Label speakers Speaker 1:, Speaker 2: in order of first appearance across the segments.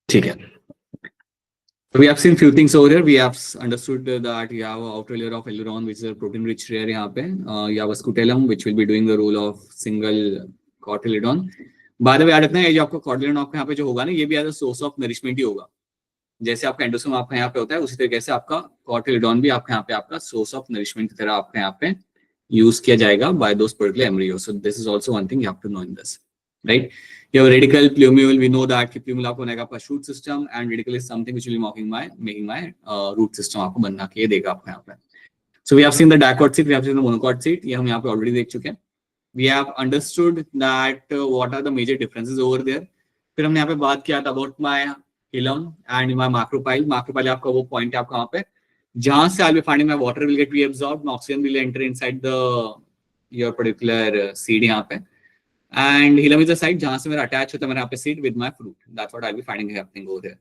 Speaker 1: ठीक है. So we have seen few things over here. We have understood that you have outer layer of aileron, which is a protein-rich layer. यहाँ पे you have a scutellum, which will be doing the role of single cotyledon. By the way, याद रखना है, ये जो आपका cotyledon आपका यहाँ पे जो होगा ना, ये भी as a source of nourishment ही होगा. जैसे आपका एंडोसोम आपका यहाँ पे होता है, उसी तरीके से आपका cotyledon भी आपका यहाँ पे आपका source of nourishment की तरह आपका यहाँ पे use किया जाएगा by those particular embryos. So this is also one thing you have to know in this, right? You have radical plumule. We know that कि plumule आपको बनेगा आपका shoot system, and radical is something which will be making my root system आपको बनना के देगा आपको यहाँ पे. So we have seen the dicot seed, we have seen the monocot seed. ये हम यहाँ पे already देख चुके हैं. We have understood that what are the major differences over there. फिर हमने यहाँ पे बात किया था about my hilum and my macropyle. Macropyle आपका वो point है आपका वहाँ पे जहाँ से I'll be finding my water will get reabsorbed, oxygen will enter inside the your particular seed यहाँ पे. And hilum is the site जहाँ से मेरा attach होता है मेरा यहाँ पे seed with my fruit. That's what I'll be finding happening over there.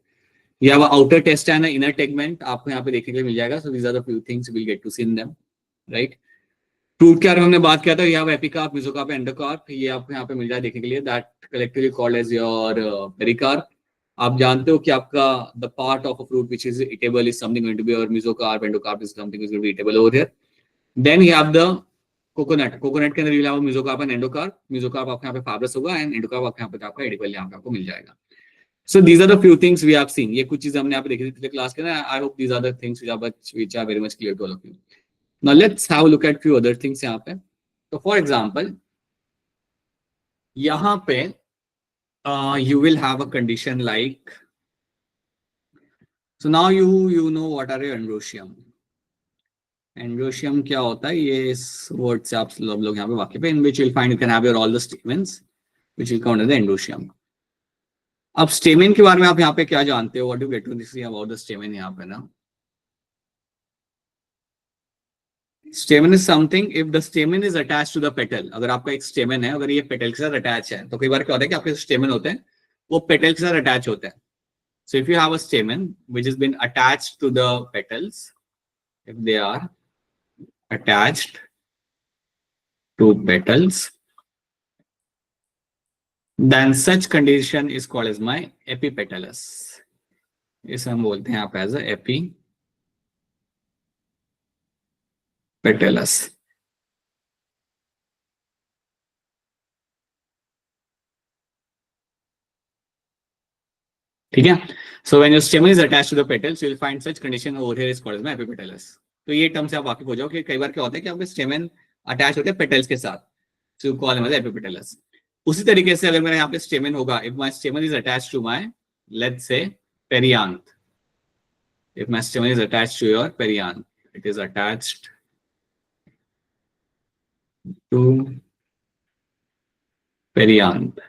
Speaker 1: You have an outer intestine and inner tegment आपको यहाँ पे देखने के लिए मिल जाएगा. So these are the few things we'll get to see in them, right? Fruit के बारे में हमने बात किया था. You have epicarp, mesocarp, endocarp. ये आपको यहाँ पे मिल जाए देखने के लिए. That collectively called as your pericarp. आप जानते हो कि आपका the part of a fruit which is eatable is something going to be your mesocarp, endocarp is something is going to be eatable over here. Then you have the coconut के अंदर मिला हुआ mesocarp and endocarp. Mesocarp आपके यहाँ पे fibrous होगा and endocarp आपके यहाँ पे आपका एडिबल यहाँ पे आपको मिल जाएगा. So these are the few things we have seen. ये कुछ चीजें हमने यहाँ पे देखी थी पिछले क्लास के ना. I hope these are the things which are very much clear to all of you. Now let's have a look at few other things यहाँ पे. तो फॉर एग्जांपल यहाँ पे you will have a condition like, so now you know what are your androecium. Androecium क्या होता है, ये इस वर्ड से आप लोग यहाँ पे वाकिफ है. In which will find you can have your all the stamens which will come under the androecium. अब स्टेमेन के बारे में आप यहाँ पे क्या जानते हो? What do get to see about the stamen यहाँ पे ना. Stamen is something if the stamen is attached to the petal. अगर आपका एक स्टेमेन है, अगर ये पेटल के साथ अटैच है, तो कई बार क्या होता है कि आपके स्टेमेन होते हैं वो पेटल के साथ अटैच होते हैं. So if you have a stamen which is been attached to the petals, if they are attached to petals, then such condition is called as my epipetalous. इसे हम बोलते हैं आप एज अ epipetalous. ठीक है. So when your stamen is attached to the petals, you will find such condition over here is called as my epipetalous. तो ये term से आप वाकिफ हो जाओ कि कई बार क्या होता है कि आपके स्टेमेन अटैच होते हैं पेटल्स के साथ. So call him as epipetalous. उसी तरीके से अगर मेरा यहाँ पे स्टेमेन होगा, if my stamen is attached to my let's say perianth, if my stamen is attached to your perianth, it is attached to perianth.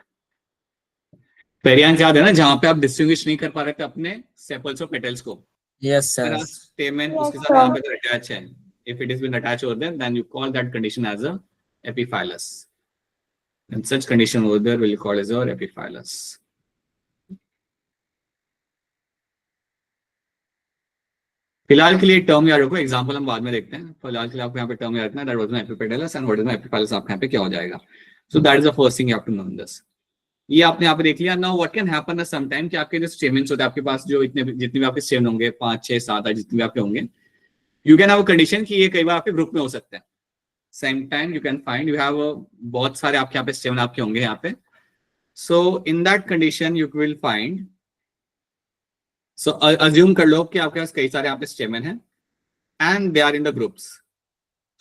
Speaker 1: Perianth याद है ना, जहां पे आप डिस्टिंग्विश नहीं कर पा रहे थे अपने सेपल्स और पेटल्स को. Yes, sir. Stamen उसके साथ यहाँ पे attach है. If it has been attached over there, then you call that condition as a epiphyllous. And such condition over there will call as your epiphyllous. फिलहाल के लिए टर्म याद रखो, एग्जांपल हम बाद में देखते हैं. फिलहाल के लिए आपको यहाँ पे टर्म याद रखना है. That was my epipetalous and what is my epiphyllous आपके यहाँ पे क्या हो जाएगा. So that is the first thing you have to know in this. ये आपने यहाँ पे देख लिया. Now what can happen some time कि आपके जो स्टेमेन्स होते हैं आपके पास, जो इतने जितने भी आपके स्टेमेन होंगे 5 6 7 8 जितने भी आपके होंगे, you can have a condition कि ये कई बार आपके ग्रुप में हो सकते हैं. Same time you can find you have बहुत सारे आपके यहाँ पे स्टेमेन आपके होंगे यहाँ पे. So in that condition you will find, so assume कर लो कि आपके पास कई सारे यहाँ पे स्टेमेन हैं and they are in the groups.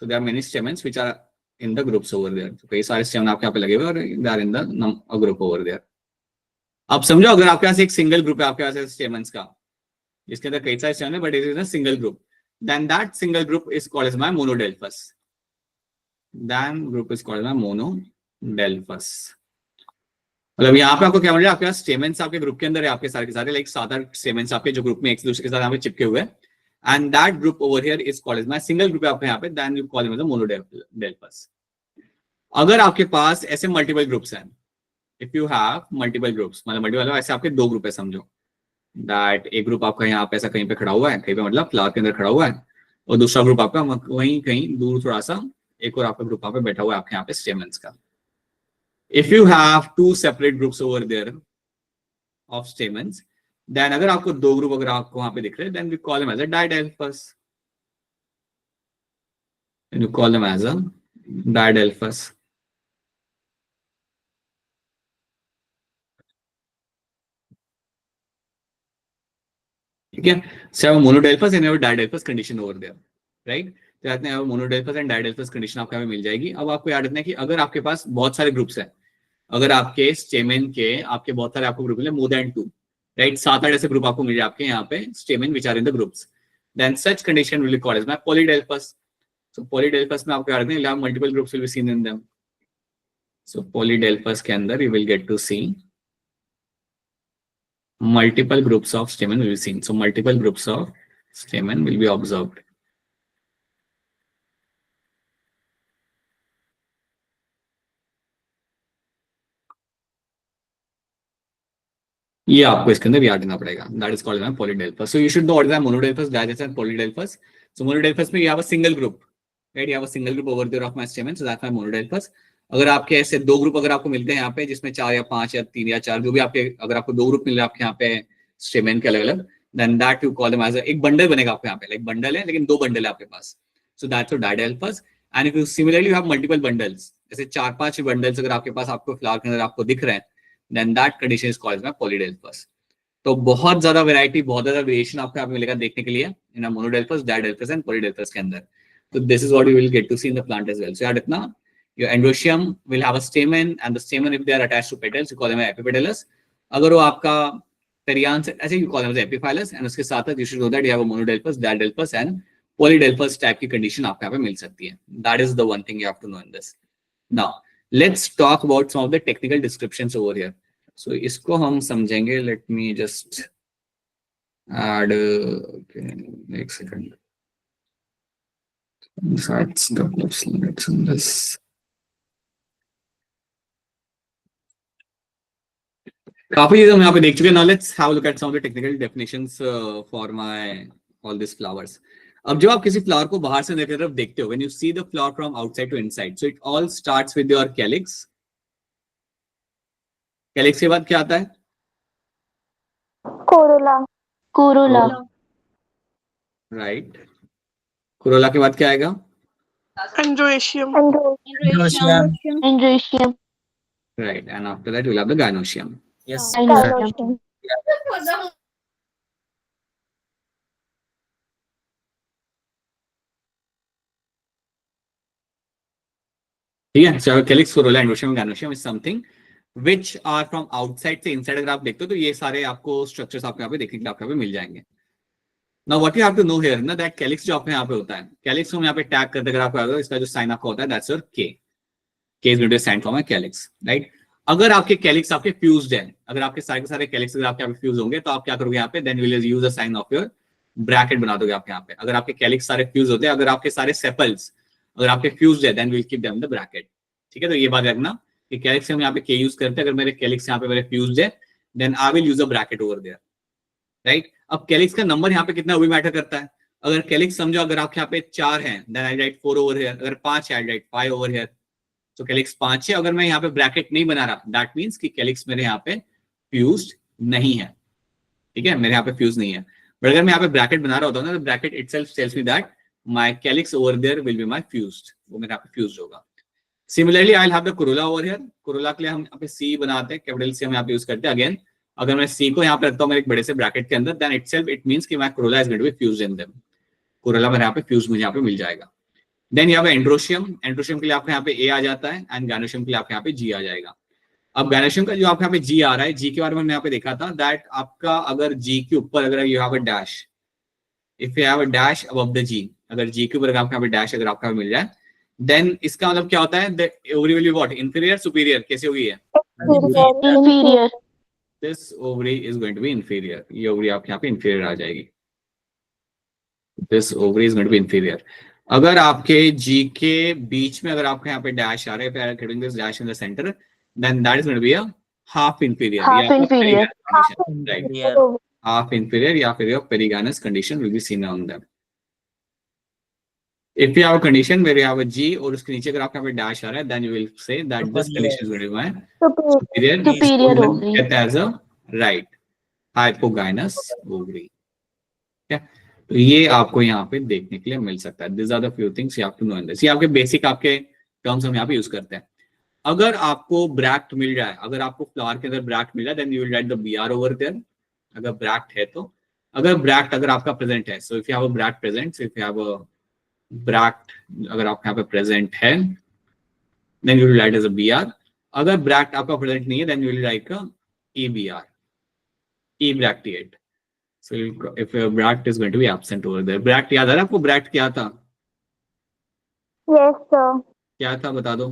Speaker 1: So there are many stamens which are in the groups over there. तो कई सारे स्टेमेन आपके यहाँ पे लगे हुए और they are in the group over there. अब समझो अगर आपके पास एक सिंगल ग्रुप है आपके पास स्टेमेन्स का, जिसके अंदर कई सारे स्टेमेन है but it is a single group, then that single group is called as my monodelphous. Then group is called as my monodelphous. मतलब यहाँ पे आपको क्या मिल रहा है, आपके पास स्टेमेन्स आपके ग्रुप के अंदर है आपके सारे के सारे, लाइक 7-8 स्टेमेन्स आपके जो ग्रुप में एक दूसरे के साथ यहाँ पे चिपके हुए हैं. And that group over here is called as my single group आपके यहाँ पे, then you call them as a monodelphous. अगर आपके पास ऐसे मल्टीपल ग्रुप्स हैं, if you have multiple groups, मतलब मल्टीपल ऐसे आपके 2 ग्रुप है समझो, that एक ग्रुप आपका यहाँ पे ऐसा कहीं पे खड़ा हुआ है, कहीं पे मतलब फ्लावर के अंदर खड़ा हुआ है, और दूसरा ग्रुप आपका वहीं कहीं दूर थोड़ा सा एक और आपका ग्रुप यहाँ पे बैठा हुआ है आपके यहाँ पे स्टेमेन्स का. If you have 2 separate groups over there of stamens, then अगर आपको दो ग्रुप अगर आपको वहां पे दिख रहे हैं, then we call them as a diadelphous, you call them as a diadelphous. ठीक है, so monadelphous and diadelphous condition over there, right. तो कहते हैं मोनोडेल्फस एंड डायडेल्फस कंडीशन आपको यहाँ पे मिल जाएगी। अब आपको याद रखना है कि अगर आपके पास बहुत सारे ग्रुप्स हैं, अगर आपके स्टेमेन के आपके बहुत सारे आपको ग्रुप मिले मोर देन 2, राइट, 7-8 ऐसे ग्रुप आपको मिल जाए आपके यहाँ पे stamen which are in the groups, then such condition will be called as my polyadelphous. So polyadelphous में आपको याद रखना है multiple groups will be seen in them. So polyadelphous के अंदर you will get to see multiple groups of stamen will be seen. So multiple groups of stamen will be observed. ये आपको इसके अंदर याद रखना पड़ेगा, that is called polyadelphous. So you should know what is monadelphous, diadelphous and polyadelphous. So monadelphous में you have a single group, right, you have a single group over there of my stamen, so that's my monadelphous. अगर आपके ऐसे दो group अगर आपको मिलते हैं यहाँ पे जिसमें 4 या 5 या 3 या 4 जो भी आपके, अगर आपको दो ग्रुप मिल रहे हैं आपके यहाँ पे स्टेमन के अलग अलग, then that you call them as एक बंडल बनेगा आपको यहाँ पे, लाइक बंडल है लेकिन दो बंडल है आपके पास, so that's your diadelphous. And if you similarly you have multiple bundles, जैसे 4-5 बंडल्स अगर आपके पास आपको फ्लावर के अंदर आपको दिख रहे हैं, then that condition is called as polyadelphous. तो बहुत ज्यादा वैरायटी, बहुत ज्यादा वेरिएशन आपको यहाँ पे मिलेगा देखने के लिए इन मोनोडेल्फस, डायडेल्फस एंड पॉलीडेल्फस के अंदर। तो this is what you will get to see in the plant as well. So याद रखना, your androecium will have a stamen and the stamen if they are attached to petals you call them epipetalous. अगर वो आपका perianth से ऐसे you call them epiphyllous, and उसके साथ you should know that you have a monadelphous, diadelphous and polyadelphous type की कंडीशन आपको यहाँ पे मिल सकती है। That is the one thing you have to know in this. Now let's talk about some of the technical descriptions over here. So इसको हम समझेंगे, let me just add okay, एक second, that's let's in this। काफी चीजें हम यहाँ पे देख चुके हैं। Now let's have a look at some of the technical definitions for my all this flowers. अब जब आप किसी फ्लावर को बाहर से अंदर की तरफ देखते हो, when you see the flower from outside to inside, so it all starts with your calyx. Calyx के बाद क्या आता है?
Speaker 2: कोरोला। कोरोला।
Speaker 1: राइट। कोरोला के बाद क्या आएगा?
Speaker 3: Androecium.
Speaker 2: Androecium.
Speaker 1: Right, and after that we'll have the gynoecium.
Speaker 4: Yes.
Speaker 2: Gynoecium.
Speaker 1: ठीक है, so calyx, corolla, endometrium, gynoecium is something which are from outside से inside अगर आप देखते हो तो ये सारे आपको स्ट्रक्चर्स आपको यहाँ पे देखने के लिए आपको यहाँ पे मिल जाएंगे। Now what you have to know here ना, that calyx जो आपको यहाँ पे होता है, calyx को हम यहाँ पे टैग करते अगर आपको आएगा, इसका जो साइन आपका होता है that's your K। K is going to be a sign for my calyx, right? अगर आपके calyx आपके फ्यूज्ड है, अगर आपके सारे के सारे calyx अगर आपके यहाँ पे फ्यूज होंगे तो आप क्या करोगे यहाँ पे, then will use a sign of your bracket बना दोगे आप यहाँ पे। अगर आपके calyx सारे फ्यूज होते हैं, अगर आपके सारे सेपल्स अगर आपके फ्यूज्ड है, then we'll keep them in the bracket। ठीक है, तो ये बात रखना कि calyx से हम यहाँ पे K यूज करते हैं। अगर मेरे calyx यहाँ पे मेरे फ्यूज्ड है, then I will use a bracket over there, right? अब calyx का नंबर यहाँ पे कितना वो भी मैटर करता है। अगर calyx समझो अगर आपके यहाँ पे 4 हैं, then I write 4 over here। अगर 5 है, I write 5 over here। तो calyx 5 है। अगर मैं यहाँ पे ब्रैकेट नहीं बना रहा, दैट मींस कि calyx मेरे यहाँ पे फ्यूज्ड नहीं है। ठीक है, मेरे यहाँ पे फ्यूज नहीं है। बट अगर मैं यहाँ पे ब्रैकेट बना रहा होता हूँ ना, तो bracket itself tells me that my calyx over there will be my fused, वो मेरे यहाँ पे फ्यूज्ड होगा। Similarly I will have the corolla over here. Corolla के लिए हम यहाँ पे C बनाते हैं, कैपिटल C हम यहाँ पे यूज करते हैं। अगेन अगर मैं C को यहाँ पे रखता हूँ मेरे एक बड़े से ब्रैकेट के अंदर, देन इटसेल्फ इट मींस कि my corolla is going to be fused in them. Corolla मेरे यहाँ पे फ्यूज मुझे यहाँ पे मिल जाएगा। देन यहाँ पे एंड्रोशियम, एंड्रोशियम के लिए आपको यहाँ पे A आ जाता है, एंड gynoecium के लिए आपको यहाँ पे G आ जाएगा। अब gynoecium का जो आपको यहाँ पे G आ रहा है, G के बारे में हमने यहाँ पे देखा था दैट आपका अगर G के ऊपर अगर you have a dash, if you have a dash above the G, अगर G के ऊपर आपको यहाँ पे डैश अगर आपको मिल जाए, देन इसका मतलब क्या होता है, the ovary will be what, inferior superior, कैसे होगी है?
Speaker 2: Inferior.
Speaker 1: This ovary is going to be inferior. ये ओवरी आपके यहाँ पे इंफीरियर आ जाएगी। This ovary is going to be inferior. अगर आपके G के बीच में अगर आपके यहाँ पे डैश आ रहा है, getting this dash in the center, then that is going to be a half inferior।
Speaker 2: Half inferior।
Speaker 1: Right, half inferior या फिर your perigynous condition will be seen on them। If you have a condition where you have a G और उसके नीचे अगर आपके यहाँ पे dash आ रहा है, then you will say that this condition is going to be my superior
Speaker 2: superior ovary।
Speaker 1: get as a right। Hypogynous ovary. ठीक है, तो ये आपको यहाँ पे देखने के लिए मिल सकता है। This are the few things you have to know in this. ये आपके बेसिक आपके टर्म्स हम यहाँ पे यूज करते हैं। अगर आपको ब्रैक्ट मिल जाए, अगर आपको फ्लावर के अंदर ब्रैक्ट मिल जाए, then you will write the B R over there. अगर ब्रैक्ट है तो, अगर ब्रैक्ट अगर आपका प्रेजेंट है, so if you have a bract present, so if you have a bract अगर आपके यहाँ पे प्रेजेंट है, then you will write as a B R. अगर ब्रैक्ट आपका प्रेजेंट नहीं है, then you will write a E B R, E bracteate. So if Bract is going to be absent over there, Bract याद आ रहा है आपको? Bract क्या था?
Speaker 2: यस सर,
Speaker 1: क्या था बता दो।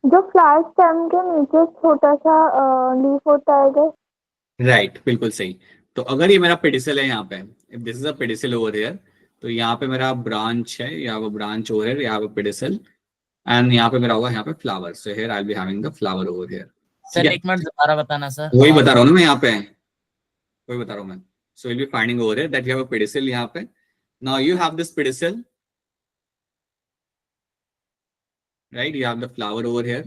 Speaker 2: जो फ्लावर स्टेम के नीचे छोटा सा लीफ होता है जो।
Speaker 1: राइट, बिल्कुल सही। तो अगर ये मेरा पेडिसल है यहाँ पे, if this is a pedicel over here, तो यहाँ पे मेरा ब्रांच है, या वो ब्रांच ओवर हियर, यहाँ पे पेडिसल, एंड यहाँ पे मेरा होगा यहाँ पे flower. So here I will be having the flower over here.
Speaker 4: Sir एक मिनट दोबारा बताना सर।
Speaker 1: वही बता रहा हूँ ना मैं, यहाँ पे वही बता रहा हूँ मैं। So will be finding over here that you have a pedicel यहाँ पे। Now you have this pedicel, right, you have the flower over here.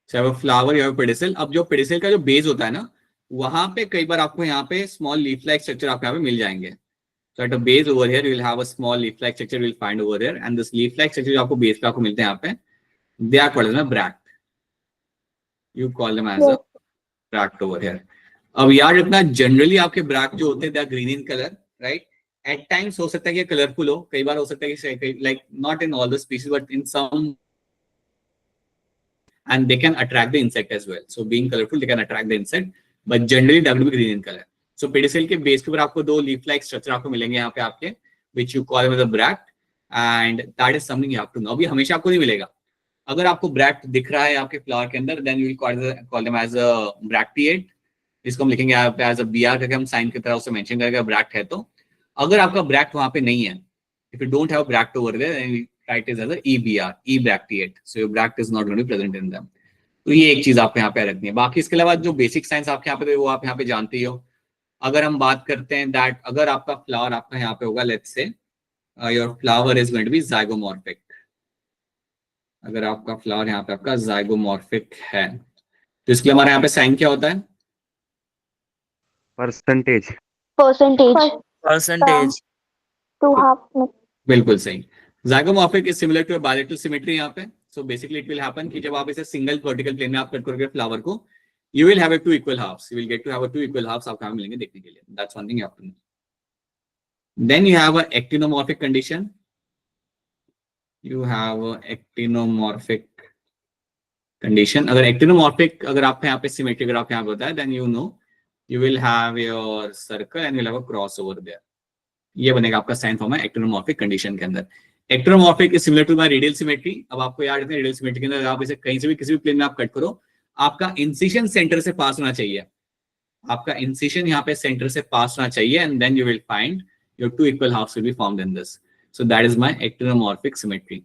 Speaker 1: So you have a flower, you have a pedicel. अब जो pedicel का जो base होता है ना, वहां पे कई बार आपको यहाँ पे स्मॉल लीफ लाइक स्ट्रक्चर आपको यहाँ पे मिल जाएंगे। So at the base over here you will have a small leaf like structure you will find over here, and this leaf like structure जो आपको बेस पे आपको मिलते हैं यहाँ पे, they are called as a bract. You call them as a bract over here. अब याद रखना, जनरली आपके ब्रैक्ट जो होते हैं they are green in color, right? At times हो सकता है कि कलरफुल हो, कई बार हो सकता है कि like not in all the species but in some, and they can attract the insect as well. So being colorful they can attract the insect, but generally they will be green in color. So pedicel के base के ऊपर आपको दो leaf like structure आपको मिलेंगे यहाँ पे आपके, which you call them as a bract, and that is something you have to know. अभी हमेशा आपको नहीं मिलेगा। अगर आपको ब्रैक्ट दिख रहा है आपके फ्लावर के अंदर, then you will call them as a bracteate. इसको हम लिखेंगे यहाँ पे एज अ बी आर करके, हम साइन की तरह उसे मेंशन करेंगे ब्रैक्ट है तो। अगर आपका ब्रैक्ट वहां पे नहीं है, if you don't have bract over there, then you write it as a EBR, E bracteate. So your bract is not going to be present in them. तो ये एक चीज आपको यहाँ पे रखनी है। बाकी इसके अलावा जो बेसिक साइंस आपके यहाँ पे थे वो आप यहाँ पे जानते ही हो। अगर हम बात करते हैं दैट अगर आपका फ्लावर आपका यहाँ पे होगा, let's say your flower is going to be zygomorphic. अगर आपका फ्लावर यहाँ पे आपका ज़ाइगोमॉर्फिक है, तो इसके लिए हमारे यहाँ पे साइन क्या होता है?
Speaker 5: परसेंटेज।
Speaker 4: परसेंटेज
Speaker 2: टू हाफ में।
Speaker 1: बिल्कुल सही। Zygomorphic is similar to bilateral symmetry यहाँ पे। So basically it will happen कि जब आप इसे सिंगल वर्टिकल प्लेन में आप कट करोगे फ्लावर को, you will have a two equal halves. You will get to have a two equal halves आपको यहाँ मिलेंगे देखने के लिए। That's one thing you have to know. Then you have a actinomorphic condition. You have a actinomorphic condition. अगर actinomorphic अगर आपके यहाँ पे symmetry अगर आपके यहाँ पे होता है, then you know you will have your circle and you will have a cross over there. ये बनेगा आपका साइन फॉर्म है एक्टिनोमॉर्फिक कंडीशन के अंदर। Actinomorphic is similar to my radial symmetry. अब आपको याद रखना, रेडियल सिमेट्री के अंदर आप इसे कहीं से भी किसी भी प्लेन में आप कट करो, आपका इंसिशन सेंटर से पास होना चाहिए। आपका इंसिशन यहाँ पे सेंटर से पास होना चाहिए, and then you will find your two equal halves will be formed in this. So that is my actinomorphic symmetry.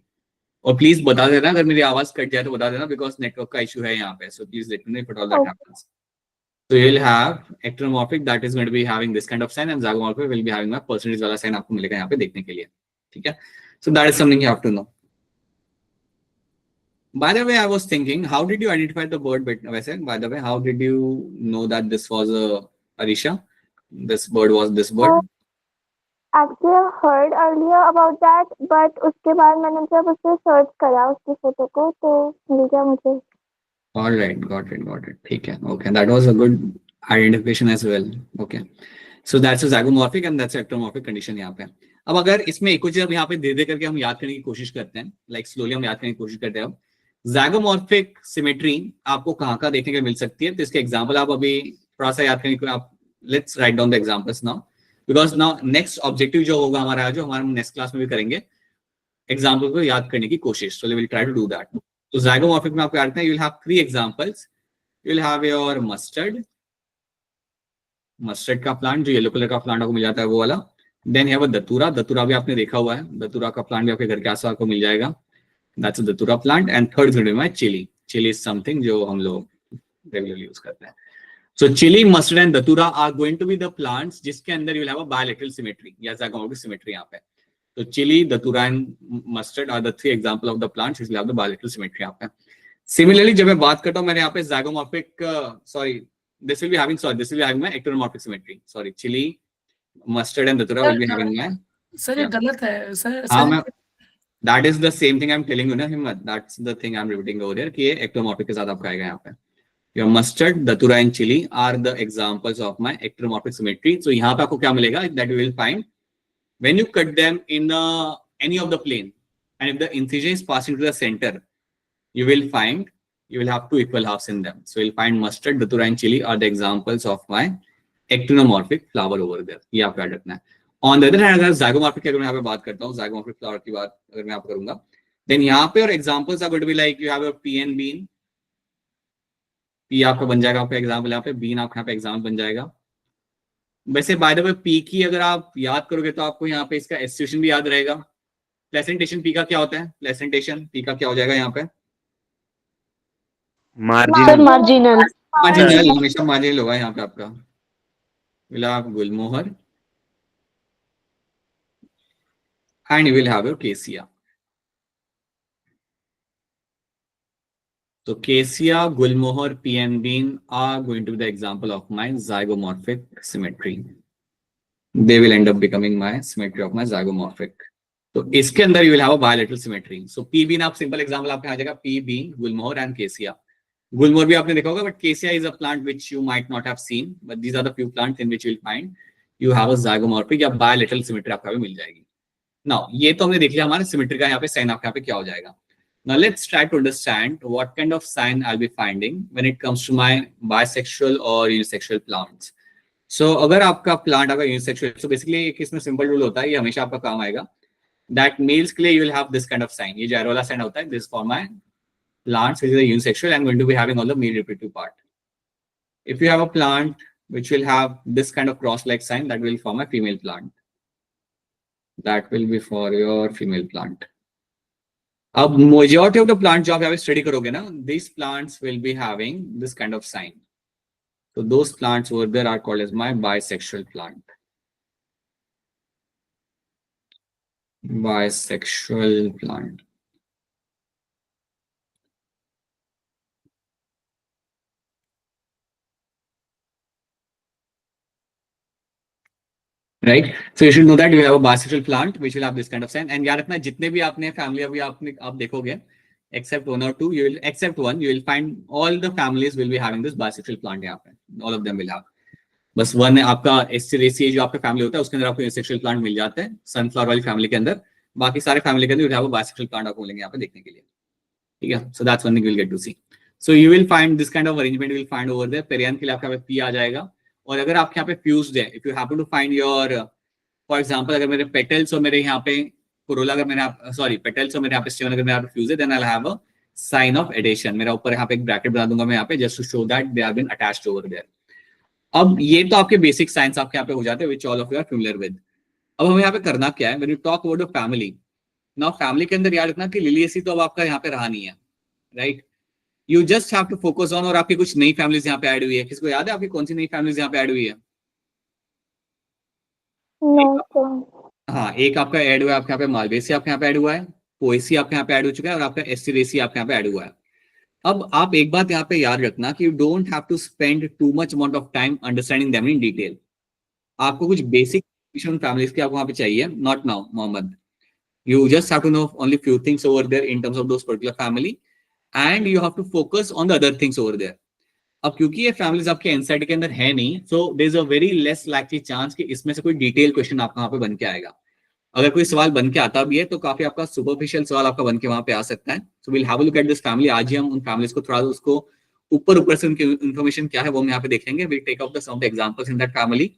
Speaker 1: और प्लीज बता देना अगर मेरी आवाज कट जाए तो बता देना, बिकॉज नेटवर्क का इशू है यहाँ पे। So please let me know if at all that happens. So you will have actinomorphic that is going to be having this kind of sign, and zygomorphic will be having a percentage वाला sign आपको मिलेगा यहाँ पे देखने के लिए। ठीक है, so that is something you have to know. By the way, I was thinking, how did you identify the bird? वैसे by the way, how did you know that this was a Arisha? This bird was this bird?
Speaker 2: Actually, I heard earlier about that, but उसके बाद मैंने जब उसे search करा उसकी photo को, तो मिल गया मुझे।
Speaker 1: All right, got it. ठीक है, okay, that was a good identification as well. Okay, so that's a zygomorphic and that's a ectomorphic condition यहाँ पे। अब अगर इसमें एक चीज यहाँ पे दे करके हम याद करने की कोशिश करते हैं, like slowly हम याद करने की कोशिश करते हैं। अब ज़ाइगोमॉर्फिक सिमेट्री आपको कहाँ कहाँ देखने को मिल सकती है, तो इसके एग्जाम्पल आप अभी थोड़ा सा याद करने को, आप let's write down the examples now, because now next objective जो होगा हमारा, जो हमारे नेक्स्ट क्लास में भी करेंगे, एग्जाम्पल को याद करने की कोशिश। So we will try to do that. तो ज़ाइगोमॉर्फिक में आपको याद रखना है, you will have three examples. You will have your mustard का प्लांट, जो येलो कलर का प्लांट आपको मिल जाता है वो वाला। देन हैव अ दतूरा भी आपने देखा हुआ है, दतूरा का प्लांट भी आपके घर के आसपास आपको मिल जाएगा, that's a datura plant. And third is going to be chilli is something जो हम लोग रेगुलरली यूज करते हैं। So chilli, mustard and datura are going to be the plants जिसके अंदर you will have a bilateral symmetry या zygomorphic symmetry यहाँ पे। तो chilli, datura and mustard are the three example of the plants which will have the bilateral symmetry यहाँ पे। Similarly जब मैं बात करता हूँ मैंने यहाँ पे zygomorphic this will be having my actinomorphic symmetry, chilli, mustard and datura will be having my,
Speaker 5: sir ये गलत है सर।
Speaker 1: हाँ मैं, that is the same thing I'm telling you ना हिम्मत, that's the thing I'm repeating over here कि ये ectomorphic के साथ आपका आएगा यहाँ पे। Your mustard, datura and chili are the examples of my ectomorphic symmetry. So यहाँ पे आपको क्या मिलेगा, that you will find when you cut them in any of the plane and if the incision is passing to the center, you will have two equal halves in them. So you'll find mustard, datura and chili are the examples of my ectomorphic flower over there. ये आपको याद रखना है। On the other hand, अगर zygomatic की अगर मैं यहाँ पे बात करता हूँ, zygomatic flower की बात अगर मैं आप करूँगा, then यहाँ पे और examples are going to be like you have a pea and bean. P आपका बन जाएगा आपका एग्जाम्पल यहाँ पे, बीन आपका यहाँ पे एग्जाम्पल बन जाएगा। वैसे बाय द वे पी की अगर आप याद करोगे तो आपको यहाँ पे इसका एस्टिट्यूशन भी याद रहेगा। प्लेसेंटेशन पी का क्या होता है, प्लेसेंटेशन पी का क्या हो जाएगा यहाँ पे,
Speaker 2: मार्जिनल।
Speaker 1: हमेशा मार्जिनल होगा यहाँ पे आपका। Gulab gulmohar and you will have your cassia. So Cassia, Gulmohar, P and Bean are going to be the example of my zygomorphic symmetry. They will end up becoming my symmetry of my zygomorphic. तो इसके अंदर you will have a bilateral symmetry. So P Bean आप simple example आपके आ जाएगा, P Bean, Gulmohar and Cassia. Gulmohar भी आपने देखा होगा, but Cassia is a plant which you might not have seen, but these are the few plants in which you will find you have a zygomorphic या bilateral symmetry आपको भी मिल जाएगी। Now ये तो हमने देख लिया हमारे symmetry का यहाँ पे sign आपके यहाँ पे क्या हो जाएगा। Now let's try to understand what kind of sign I'll be finding when it comes to my bisexual or unisexual plants. So अगर आपका plant अगर unisexual, so basically एक इसमें simple rule होता है, ये हमेशा आपका काम आएगा, that males के लिए you will have this kind of sign, ये gyro वाला sign होता है, this for my plants which is a unisexual and going to be having all the male reproductive part. If you have a plant which will have this kind of cross-like sign, that will form a female plant. That will be for your female plant. अब majority of the plants जो आप यहाँ पे study करोगे ना, these plants will be having this kind of sign. So those plants over there are called as my bisexual plant. Bisexual plant. Right, so you should know that you have a bisexual plant which will have this kind of sign. And याद रखना जितने भी आपने family अभी आप देखोगे, except one or two, except one, you will find all the families will be having this bisexual plant यहाँ पे, all of them will have. बस one आपका एस्टेरेसिया जो आपका family होता है उसके अंदर आपको bisexual plant मिल जाते हैं, sunflower वाली family के अंदर, बाकी सारे family के अंदर you will have a bisexual plant आपको मिलेंगे यहाँ पे देखने के लिए, ठीक है? So that's one thing you will get to see. So you will find this kind of arrangement you will find over there. Perianth के लिए आपका P आ जाएगा, और अगर आपके यहाँ पे fused है, if you happen to find your, for example, अगर मेरे petals और मेरे यहाँ पे corolla अगर मेरे petals और मेरे यहाँ पे stem अगर मेरे यहाँ पे fused है, then I'll have a sign of adhesion. मेरा ऊपर यहाँ पे एक bracket बना दूंगा मैं यहाँ पे, just to show that they have been attached over there. अब ये तो आपके basic signs आपके यहाँ पे हो जाते हैं, which all of you are familiar with. अब हमें यहाँ पे करना क्या है, when you talk about the family, now family के अंदर याद रखना कि Liliaceae तो अब आपका यहाँ पे रहा नहीं है, right? You just have to focus on, और आपकी कुछ नई फैमिलीज यहाँ पे ऐड हुई है। किसको याद है आपकी कौन सी नई फैमिलीज यहाँ पे ऐड हुई है? हाँ, एक आपका ऐड हुआ है आपके यहाँ पे मालवेसी आपके यहाँ पे ऐड हुआ है, पोएसी आपके यहाँ पे ऐड हो चुका है, और आपका एस्टेरेसी आपके यहाँ पे ऐड हुआ है। अब आप एक बात यहाँ पे याद रखना कि you don't have to spend too much amount of time understanding them in detail. आपको कुछ बेसिक फैमिलीज की आपको वहाँ पे चाहिए, not now Mohammad. You just have to know only few things over there in terms of those particular family, and you have to focus on the other things over there. अब क्योंकि ये families आपके NCERT के अंदर है नहीं, so there is a very less likely chance कि इसमें से कोई डिटेल क्वेश्चन आपका वहाँ पे बन के आएगा। अगर कोई सवाल बन के आता भी है तो काफी आपका सुपरफिशियल सवाल आपका बन के वहाँ पे आ सकता है। So we'll have a look at this family। आज ही हम उन फैमिलीज को थोड़ा उसको ऊपर से उनकी इन्फॉर्मेशन क्या है वो हम यहाँ पे देख लेंगे। We'll take up some of the examples in that family,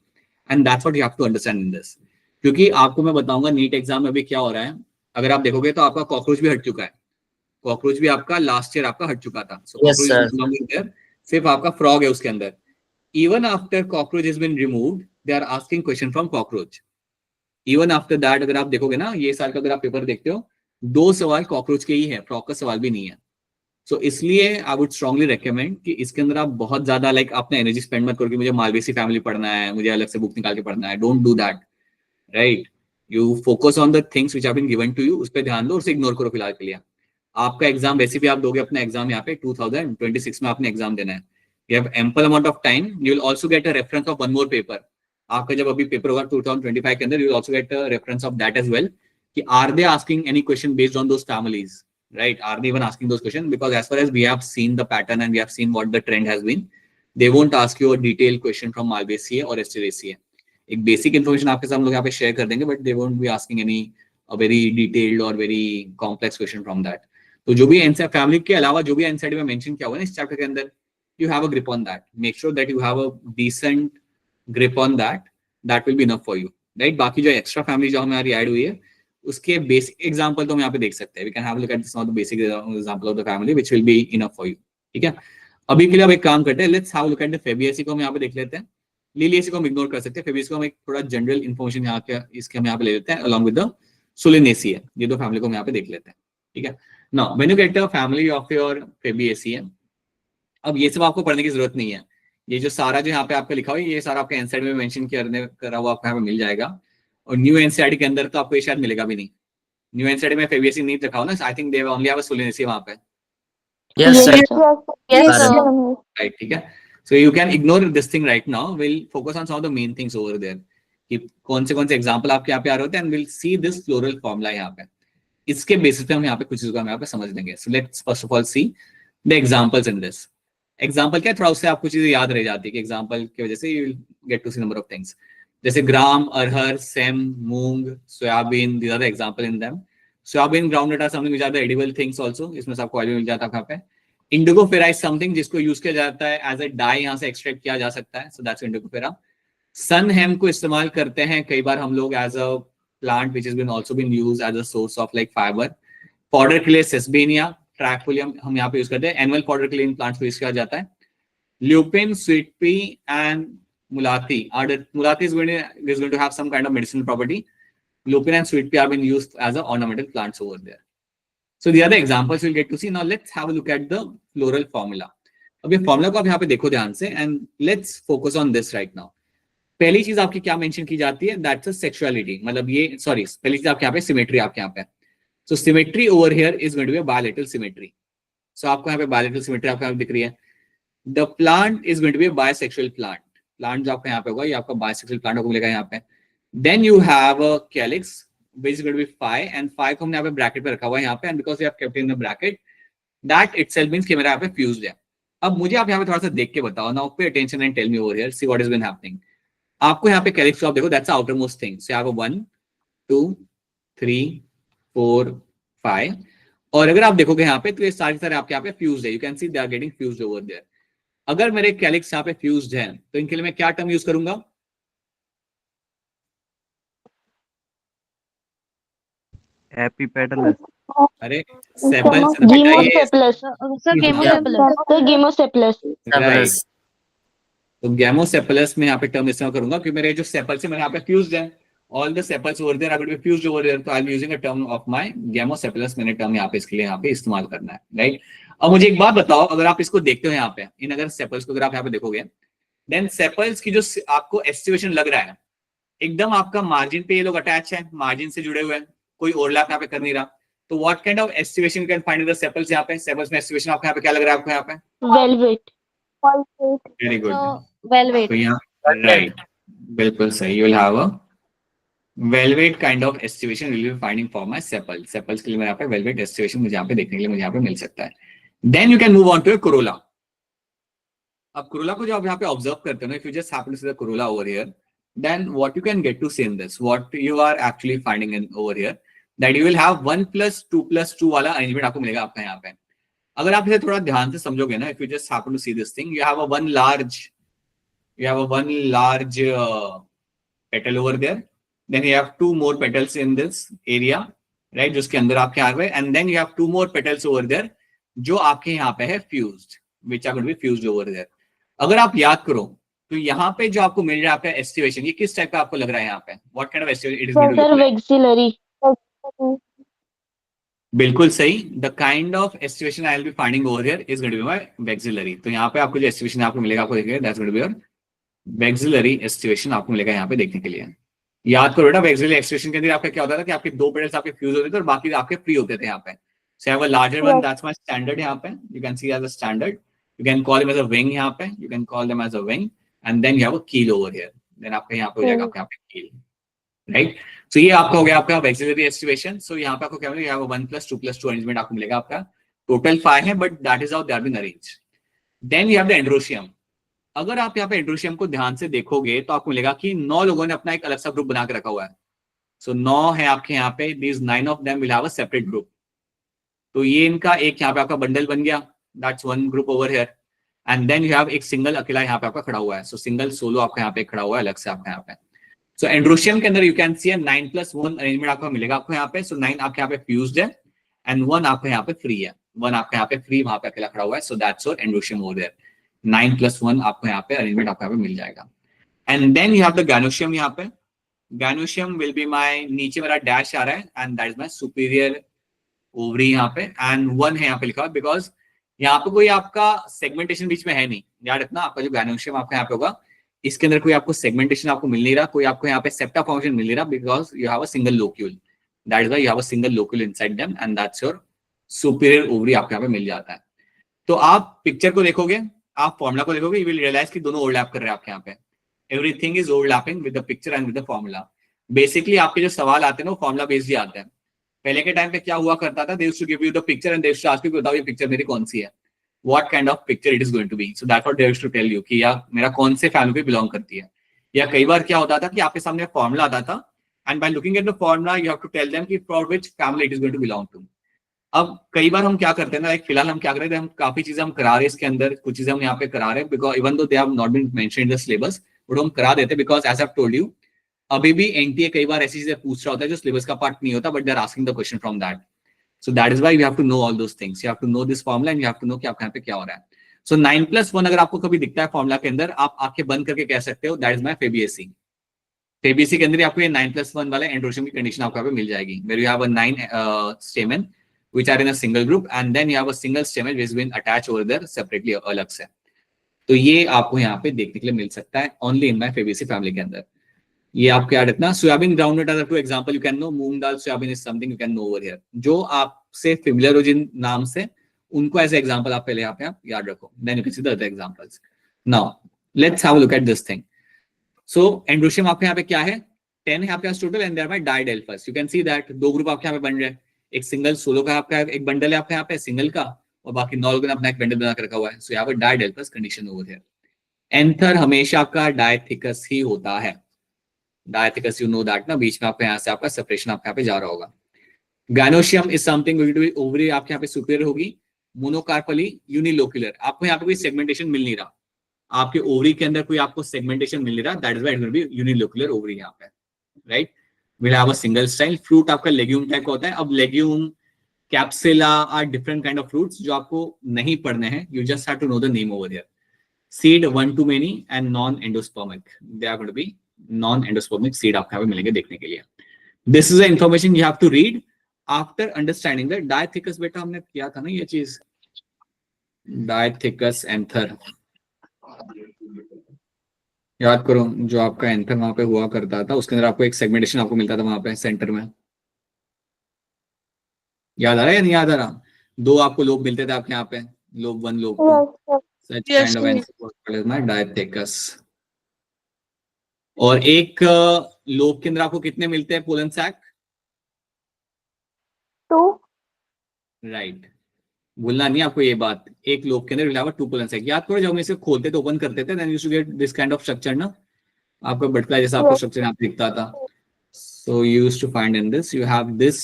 Speaker 1: and that's what you have to understand in this। क्योंकि आपको मैं बताऊंगा नीट एग्जाम में भी क्या हो रहा है। अगर आप देखोगे तो आपका कॉकरोच भी हट चुका है, कॉकरोच भी आपका लास्ट ईयर आपका हट चुका था।
Speaker 4: Yes, sir।
Speaker 1: सिर्फ आपका फ्रॉग है उसके अंदर। Even after cockroach has been removed, they are asking question from cockroach. Even after that अगर आप देखोगे ना, ये साल का अगर आप पेपर देखते हो, 2 सवाल कॉकरोच के ही है, फ्रॉग का सवाल भी नहीं है। सो इसलिए आई वुड स्ट्रांगली रेकमेंड कि इसके अंदर आप बहुत ज्यादा अपना एनर्जी स्पेंड मत करो कि मुझे मालवेसी फैमिली पढ़ना है, मुझे अलग से बुक निकाल के पढ़ना है। Don't do that, right? You focus on the things which have been given to you, उस पर ध्यान दो, उसे इग्नोर करो फिलहाल के लिए। आपका एग्जाम वैसे भी आप दोगे अपना एग्जाम यहाँ पे 2026 में आपने एग्जाम देना है. You have ample amount of time. You will also get a reference of one more paper. आपका जब अभी पेपर होगा 2025 के अंदर, you will also get a reference of that as well. कि are they asking any question based on those families, right? Are they even asking those questions? Because as far as we have seen the pattern and we have seen what the trend has been, they won't ask you a detailed question from RBCA or STRACA. एक basic information आपके साथ हम लोग यहाँ पे share कर देंगे, but they won't be asking any a very detailed or very complex question from that. तो जो भी NCERT फैमिली के अलावा जो भी NCERT में मेंशन किया हुआ है ना इस चैप्टर के अंदर, you have a grip on that. Make sure that you have a decent grip on that. That will be enough for you, right? बाकी जो एक्स्ट्रा फैमिली जो हमारी ऐड हुई है उसके बेसिक एग्जांपल तो हम यहाँ पे देख सकते हैं. We can have a look at some of the basic example of the family which will be enough for you. ठीक है, अभी के लिए अब एक काम करते हैं. Let's have a look at the Fabiaceae को हम यहाँ पे देख लेते हैं. Liliaceae को हम इग्नोर कर सकते हैं. Fabiaceae को हम एक थोड़ा जनरल इन्फॉर्मेशन यहाँ के इसके हम यहाँ पे ले लेते हैं along with the Solanaceae. ये दो फैमिली को हम यहाँ पे देख लेते हैं. ठीक है, now when you get the family of your Fabiaceae, अब ये सब आपको पढ़ने की जरूरत नहीं है. ये जो सारा जो यहाँ पे आपका लिखा हुआ है ये सारा आपका एनसीईआरटी में मेंशन करा हुआ आपको यहाँ पे मिल जाएगा. और न्यू एनसीईआरटी के अंदर तो आपको ये शायद मिलेगा भी नहीं. न्यू एनसीईआरटी में फेबियेसी नहीं रखा हो ना. I think they only have a Solanaceae वहां पे.
Speaker 4: Yes sir.
Speaker 2: Yes,
Speaker 4: sir.
Speaker 1: Right, ठीक है. So you can ignore this thing right now. Will focus on some of the main things over there कि कौन से एग्जांपल आपके यहाँ पे आ रहे होते हैं. And will see this floral formula यहाँ पे. इसके बेसिस पे हम यहाँ पे कुछ चीजों को हम यहाँ पे समझ लेंगे. So let's first of all C the examples in this. Example क्या है, थोड़ा उससे आपको चीजें याद रह जाती है कि एग्जाम्पल की वजह से you will get to see number of things. जैसे ग्राम, अरहर, सेम, मूंग, soybean, these are the example in them. Soybean, groundnut are something which are the edible things also. इसमें से आपको ऑयल मिल जाता है यहाँ पे. इंडिगोफेरा इज समथिंग जिसको यूज किया जाता है एज अ डाई, यहाँ से एक्सट्रैक्ट किया जा सकता है. So that's Indigofera. सन हेम को इस्तेमाल करते हैं कई बार हम लोग as a plant which has been also been used as a source of like fibre. Powder के लिए सेसबेनिया, ट्रैकफोलियम हम यहाँ पे यूज करते हैं. एनुअल पाउडर के लिए इन प्लांट्स को यूज किया जाता है. Lupin, sweet pea, and mulati. Mulati is going to have some kind of medicinal property. Lupin and sweet pea have been used as a ornamental plants over there. So the other examples we'll get to see. Now let's have a look at the floral formula. अब ये formula को आप यहाँ पे देखो ध्यान से and let's focus on this right now. पहली चीज आपकी क्या मेंशन की जाती है, दैट्स अ सेक्सुअलिटी. मतलब ये सॉरी पहली चीज आपके यहाँ पे सिमेट्री आपके यहाँ पे. So symmetry over here is going to be bilateral symmetry. So आपको यहाँ पे बायलैटरल सिमेट्री आपको यहाँ पे दिख रही है. The plant is going to be a bisexual plant. Plant जो आपका यहाँ पे होगा ये आपका bisexual plant आपको मिलेगा यहाँ पे. Then you have a calyx which is going to be phi and phi को हमने यहाँ पे bracket पे रखा हुआ है यहाँ पे and because we have kept in the bracket that itself means कि मेरा यहाँ पे fused है. अब मुझे आप यहाँ पे थोड़ा सा देख के बताओ. Now pay attention and tell me over here. See what has been happening. आपको यहाँ पे calyx को आप देखो that's the outermost thing. So you have a 1, 2, 3, 4, 5. और अगर आप देखोगे यहाँ पे तो ये सारे आपके यहाँ पे fused है. You can see they are getting fused over there. अगर मेरे कैलिक्स यहाँ पे फ्यूज्ड है तो इनके लिए मैं क्या टर्म यूज करूंगा?
Speaker 6: एपिपेटलस.
Speaker 1: अरे सेपल्स.
Speaker 2: गेमोसेप्लस.
Speaker 1: तो गेमोसेपलस में यहाँ पे टर्म इस्तेमाल करूंगा क्योंकि मेरे जो सेपल्स है मेरे यहाँ पे फ्यूज्ड है. All the sepals over there are going to be fused over there. तो I am using a term of my gamosepalous. मैंने टर्म यहाँ पे इसके लिए यहाँ पे इस्तेमाल करना है, राइट? अब मुझे एक बात बताओ, अगर आप इसको देखते हो यहाँ पे इन अगर सेपल्स को अगर आप यहाँ पे देखोगे देन सेपल्स की जो आपको एस्टिवेशन लग रहा है एकदम आपका मार्जिन पे ये लोग अटैच है, मार्जिन से जुड़े हुए हैं, कोई ओवरलैप यहाँ पे कर नहीं रहा. तो what kind of aestivation can find in the sepals? यहाँ पे सेपल्स में एस्टिवेशन आपको यहाँ पे क्या लग रहा है आपको यहाँ पे?
Speaker 2: वेलवेट.
Speaker 1: Very good.
Speaker 2: वेलवेट.
Speaker 1: तो यहाँ राइट, बिल्कुल सही. You will have a velvet kind of aestivation will be finding for my sepal. Sepals के लिए यहाँ पे वेलवेट एस्टिवेशन मुझे यहाँ पे देखने के लिए मुझे यहाँ पे मिल सकता है. Then you can move on to a corolla. अब corolla को जो आप यहाँ पे ऑब्जर्व करते हो ना, if you just happen to see the corolla over here, then what you can get to see in this, what you are actually finding in over here, that you will have 1 + 2 + 2 वाला arrangement आपको मिलेगा आपका यहाँ पे. अगर आप इसे थोड़ा ध्यान से समझोगे ना, if you just happen to see this thing, you have a one large petal over there, then you have 2 more petals in this area, right? जिसके अंदर आपके आ रहे हैं, and then you have 2 more petals over there जो आपके यहाँ पे है fused, which are going to be fused over there. अगर आप याद करो तो यहाँ पे जो आपको मिल रहा है आपका एस्टिवेशन, ये किस टाइप का आपको लग रहा है यहाँ पे? What kind of estivation it is going to look like?
Speaker 2: Vexillary.
Speaker 1: बिल्कुल सही. The kind of estivation I will be finding over here is going to be my vexillary. तो यहाँ पे आपको जो estivation आपको मिलेगा आपको देखिए that's going to be your vexillary estivation आपको मिलेगा यहाँ पे देखने के लिए. याद करो बेटा, vexillary estivation के अंदर आपका क्या होता था कि आपके 2 पेटल्स आपके फ्यूज होते थे और बाकी आपके फ्री होते थे यहाँ पे. So I have a larger one,
Speaker 2: Yes.
Speaker 1: that's my standard यहाँ पे. You can see as a standard. You can call them as a wing यहाँ पे. You can call them as a wing. And then you have a keel over here. Then आपका यहाँ पे हो जाएगा आपका यहाँ पे keel. Right? So ये आपका हो गया आपका auxiliary estivation. So यहाँ पे आपको क्या मिलेगा? You have a 1 + 2 + 2 arrangement आपको मिलेगा आपका. Total 5 है, but that is how they have been arranged. Then you have the androecium. अगर आप यहाँ पे एंड्रोशियम को ध्यान से देखोगे तो आपको मिलेगा कि 9 लोगों ने अपना एक अलग सा ग्रुप बना के रखा हुआ है. सो 9 है आपके यहाँ पे. These 9 of them will have a separate group. तो ये इनका एक यहाँ पे आपका बंडल बन गया. That's one group over here. And then you have एक सिंगल अकेला यहाँ पे आपका खड़ा हुआ है. सो सिंगल सोलो आपका यहाँ पे खड़ा हुआ है अलग से आपका यहाँ पे. सो एंड्रोशियम के अंदर यू कैन सी 9 + 1 अरेंजमेंट आपको मिलेगा आपको यहाँ पे. सो 9 आपके यहाँ पे फ्यूज्ड है एंड 1 आपके यहाँ पे फ्री है. 1 आपके यहाँ पे फ्री वहां पे अकेला खड़ा हुआ है. So that's your androecium over there. 9 + 1 आपको यहाँ पे अरेंजमेंट आपको यहाँ पे मिल जाएगा. And then you have the gynoecium यहाँ पे. गैनोशियम विल बी माय, नीचे मेरा डैश आ रहा है and that is my superior ovary यहाँ पे. एंड 1 है यहाँ पे लिखा हुआ बिकॉज यहाँ पे कोई आपका सेगमेंटेशन बीच में है नहीं. याद रखना आपका जो गैनोशियम आपका यहाँ पे होगा इसके अंदर कोई आपको सेगमेंटेशन आपको मिल नहीं रहा. कोई आपको यहाँ पे सेप्टा फॉर्मेशन मिल नहीं रहा because you have a single locule. That is why you have a single locule inside them and that's your superior ovary आपको यहाँ पे मिल जाता है. तो आप पिक्चर को देखोगे, आप फॉर्मूला को देखोगे, यू विल रियलाइज कि दोनों ओवरलैप कर रहे हैं आपके यहाँ पे. Everything is overlapping with the picture and with the formula. Basically आपके जो सवाल आते हैं ना वो फॉर्मूला बेस्ड ही आते हैं. पहले के टाइम पे क्या हुआ करता था, they used to give you the picture and they used to ask you बताओ ये पिक्चर मेरी कौन सी है, what kind of picture it is going to be. So that's what they used to tell you कि यार मेरा कौन से फैमिली पे बिलोंग करती है. या कई बार क्या होता था कि आपके सामने फॉर्मूला आता था and by looking at the formula you have to tell them कि for which family it is going to belong to. अब कई बार हम क्या करते हैं ना, लाइक फिलहाल हम क्या कर रहे थे, हम काफी चीजें हम करा रहे हैं इसके अंदर, कुछ चीजें हम यहाँ पे करा रहे हैं because even though they have not been mentioned in the syllabus, but हम करा देते because as I have told you अभी भी एनटीए कई बार ऐसी चीजें पूछ रहा होता है जो सिलेबस का पार्ट नहीं होता, but they are asking the question from that. So that is why you have to know all those things. You have to know this formula and you have to know कि आपके यहाँ पे क्या हो रहा है. सो 9 + 1 अगर आपको कभी दिखता है फॉर्मूला के अंदर, आप आंखें बंद करके कह सकते हो दैट इज माय फेबीएसी. फेबीएसी के अंदर आपको ये 9 + 1 वाला एंड्रोशियम की कंडीशन आपको यहाँ पे मिल जाएगी. Where you have a 9 stamen which are in a single group and then you have a single stamen which has been attached over there separately अलग से. तो ये आपको यहाँ पे देखने के लिए मिल सकता है only in my Fabaceae family के अंदर. ये आपको याद रखना. Soybean groundnut as a 2 example you can know. Moong dal soybean is something you can know over here. जो आपसे familiar हो जिन नाम से उनको as a example आप पहले यहाँ पे आप याद रखो. Then you can see the other examples. Now let's have a look at this thing. So androecium आपके यहाँ पे क्या है, 10 है आपके पास total and thereby diadelphous. You can see that 2 group आपके यहाँ पे बन रहे हैं. एक सिंगल सोलो का आपका एक बंडल है आपके यहाँ पे सिंगल का, और बाकी 9 लोगों ने अपना एक बंडल बना कर रखा हुआ है. सो यहाँ पर डाइडेल्फस कंडीशन ओवर हियर. एंथर हमेशा आपका डायथिकस ही होता है. डायथिकस यू नो दैट ना, बीच में आपके यहाँ से आपका सेपरेशन आपके यहाँ पे जा रहा होगा. गैनोशियम इज समथिंग ओवरी आपके यहाँ पे सुपीरियर होगी. मोनोकार्पली यूनिलोक्युलर, आपको यहाँ पे कोई सेगमेंटेशन मिल नहीं रहा. आपके ओवरी के अंदर कोई आपको सेगमेंटेशन मिल नहीं रहा. That is why it will be unilocular ovary यहाँ पे. Right, will have a single style. Fruit आपका लेग्यूम टाइप का होता है. अब legume, capsule are different kind of fruits जो आपको नहीं पढ़ने हैं. You just have to know the name over here. Seed 1 to many and non endospermic. They are going to be non endospermic seed आपको यहाँ पे मिलेंगे देखने के लिए. This is the information you have to read after understanding the dithecous. बेटा हमने किया था ना ये चीज, डायथिकस एंथर याद करो. जो आपका एंथर वहां पे हुआ करता था उसके अंदर आपको एक सेगमेंटेशन आपको मिलता था वहां पे सेंटर में. याद आ रहा है या नहीं याद आ रहा? 2 आपको लोब मिलते थे आपके यहाँ पे, lobe 1 lobe 2. such
Speaker 3: Yes,
Speaker 1: kind of
Speaker 3: sir.
Speaker 1: ancestor is my diathecus. और एक लोब के अंदर आपको कितने मिलते हैं पोलन सैक?
Speaker 2: 2.
Speaker 1: राइट, भूलना नहीं आपको ये बात. एक लोब के अंदर will have a 2 pollen sac. याद करो जब हम इसे खोलते थे ओपन करते थे then you to get this kind of structure ना. आपका बटरफ्लाई जैसा आपको स्ट्रक्चर यहाँ पे दिखता था. So you used to find in this you have this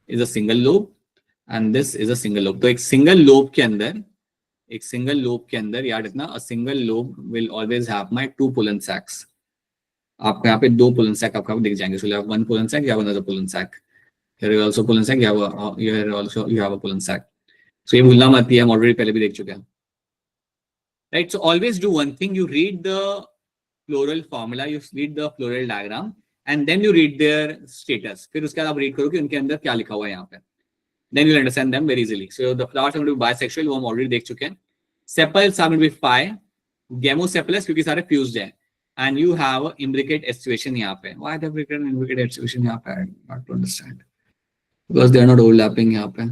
Speaker 1: is a single lobe and this is a single lobe. तो एक सिंगल लोब के अंदर याद रखना, a single lobe will always have my 2 pollen sacs. आपको यहाँ पे 2 pollen sac आपको दिख जाएंगे. So you have 1 pollen sac, you have another pollen sac. Here is also pollen sac. You have a pollen sac. So ये भूलना मत, ये हम ऑलरेडी पहले भी देख चुके हैं. Right. So always do one thing. You read the floral formula. You read the floral diagram, and then you read their status. फिर उसके बाद आप read करो कि उनके अंदर क्या लिखा हुआ है यहाँ पे. Then you'll understand them very easily. So the flowers are going to be bisexual. वो हम already देख चुके हैं. Sepals are going to be 5. Gamosepalous क्योंकि सारे fused हैं. And you have a imbricate aestivation यहाँ पे. Why the imbricate aestivation यहाँ पे? I don't understand. because they are not overlapping यहाँ पे.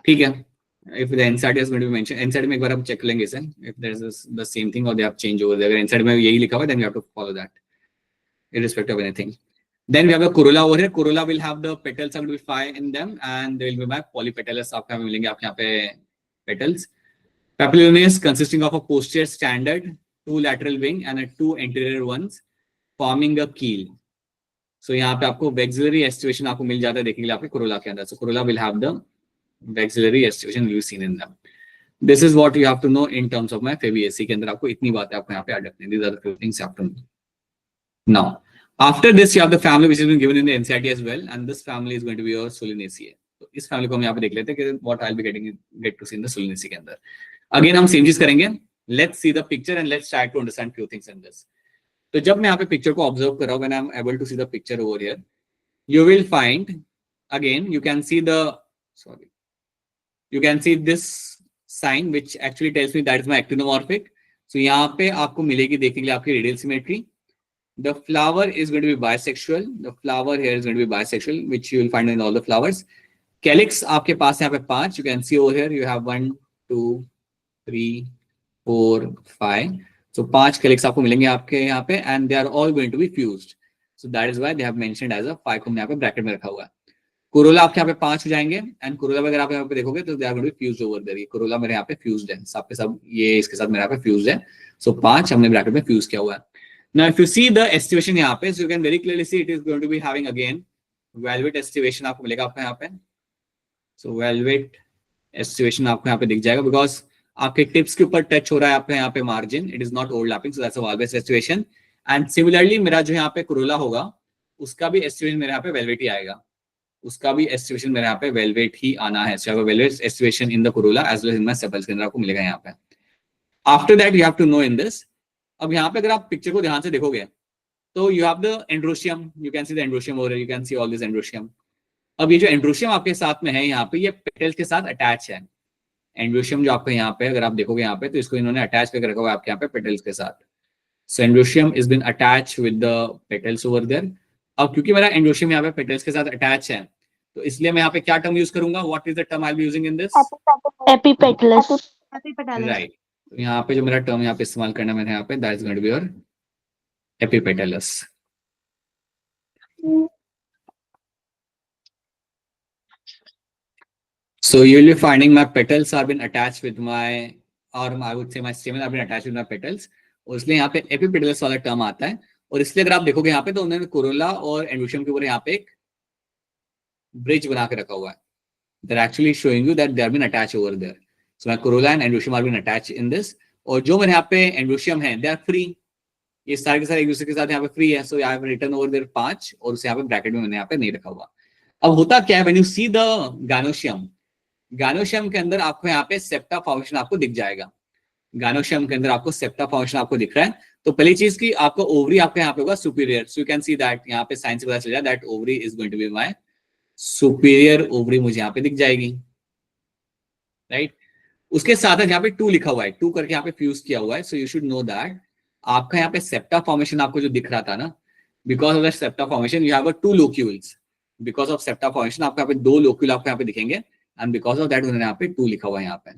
Speaker 1: ठीक है. If the NCERT is going to be mentioned, NCERT में एक बार आप check लेंगे इसे. If there is the same thing or they have changed over there. अगर NCERT में यही लिखा हुआ है, then we have to follow that, irrespective of anything. Then we have the corolla over here. Corolla will have the petals are going to be 5 in them, and they will be my polypetalous. आपको यहाँ पे मिलेंगे आपके यहाँ पे petals. Papilloneus consisting of a posterior standard, 2 lateral wing, and 2 anterior ones, forming a keel. So यहाँ पे आपको vexillary aestivation आपको मिल जाता है देखने के लिए आपके corolla के अंदर. So corolla will have the vexillary aestivation will be seen in them. This is what you have to know in terms of my FEBSC के अंदर आपको इतनी बातें आपको यहाँ पे याद रखनी है. These are the few things you have to know. Now, after this you have the family which has been given in the NCERT as well, and this family is going to be your Solanaceae. तो इस family को हम यहाँ पे देख लेते हैं कि what I'll be get to see in the Solanaceae के अंदर. Again हम same चीज करेंगे. Let's see the picture and let's try to understand few things in this. तो जब मैं यहाँ पे picture को observe कर रहा हूँ, when I'm able to see the picture over here, you will find again you can see this sign which actually tells me that is my actinomorphic. So यहाँ पे आपको मिलेगी देखने के लिए आपकी radial symmetry. The flower is going to be bisexual. The flower here is going to be bisexual, which you will find in all the flowers. Calyx आपके पास यहाँ पे 5. You can see over here you have 1, 2, 3, 4, 5. So 5 calyx आपको मिलेंगे आपके यहाँ पे, and they are all going to be fused. So that is why they have mentioned as a 5 को हमने यहाँ पे ब्रैकेट में रखा हुआ है. Corolla आपके यहाँ पे 5 हो जाएंगे, and corolla अगर आप यहाँ पे देखोगे तो they are going to be fused over there. ये corolla मेरे यहाँ पे fused है, सब के सब ये इसके साथ मेरे यहाँ पे fused है. So 5 हमने ब्रैकेट में fuse किया हुआ है. Now if you see the estivation यहाँ पे, so you can very clearly see it is going to be having again velvet estivation आपको मिलेगा आपको यहाँ पे. So velvet estivation आपको यहाँ पे दिख जाएगा because आपके tips के ऊपर touch हो रहा है आपके यहाँ पे margin. It is not overlapping, so that's a valvulus estivation. And similarly मेरा जो यहाँ पे corolla होगा उसका भी estivation मेरे यहाँ पे velvet ही आएगा. उसका भी estivation मेरे यहाँ पे velvet ही आना है. So I have a velvet estivation in the corolla as well as in my sepals के अंदर आपको मिलेगा यहाँ पे. After that you have to know in this. अब यहाँ पे अगर आप पिक्चर को ध्यान से देखोगे तो you have the androecium. You can see the androecium over here. You can see all this androecium. अब ये जो androecium आपके साथ में है यहाँ पे ये petals के साथ अटैच है. Androecium जो आपको यहाँ पे अगर आप देखोगे यहाँ पे तो इसको इन्होंने अटैच करके रखा हुआ है आपके यहाँ पे petals के साथ. So androecium is been attached with the petals over there. अब क्योंकि मेरा androecium यहाँ पे petals के साथ अटैच है तो इसलिए मैं यहाँ पे क्या टर्म यूज करूंगा? What is the term I'll be using in this?
Speaker 2: Epipetalous.
Speaker 1: Right. तो यहाँ पे जो मेरा टर्म यहाँ पे इस्तेमाल करना मैंने यहाँ पे that is going to be your epipetalous. So you will be finding my petals have been attached with my, or I would say my stamen have been attached with my petals. और इसलिए यहाँ पे epipetalous वाला term आता है और इसलिए अगर आप देखोगे यहाँ पे तो उन्होंने corolla और androecium के ऊपर यहाँ पे एक ब्रिज बना के रखा हुआ है. They're actually showing you that they have been attached over there. So my corolla and androecium are been attached in this. और जो मेरे यहाँ पे androecium है, they are free. ये सारे के सारे एक दूसरे के साथ यहाँ पे free है. So I have written over there 5 और उसे यहाँ पे ब्रैकेट में मैंने यहाँ पे नहीं रखा हुआ. अब होता क्या है when you see the gynoecium, gynoecium के अंदर आपको यहाँ पे septa formation आपको दिख जाएगा. gynoecium के अंदर आपको septa formation आपको दिख रहा है. तो पहली चीज की आपको ओवरी आपके यहाँ पे होगा superior. So you can see that यहाँ पे साइन से पता चल जाए that ovary is going to be my superior ovary मुझे यहाँ पे दिख जाएगी. राइट उसके साथ यहाँ पे 2 लिखा हुआ है, 2 करके यहाँ पे फ्यूज किया हुआ है. So you should know that आपका यहाँ पे सेप्टा फॉर्मेशन आपको जो दिख रहा था ना, because of the septa formation you have 2 locules. Because of septa formation आपको यहाँ पे 2 लोक्यूल आपको यहाँ पे दिखेंगे एंड बिकॉज ऑफ दैट उन्होंने यहाँ पे 2 लिखा हुआ है यहाँ पे.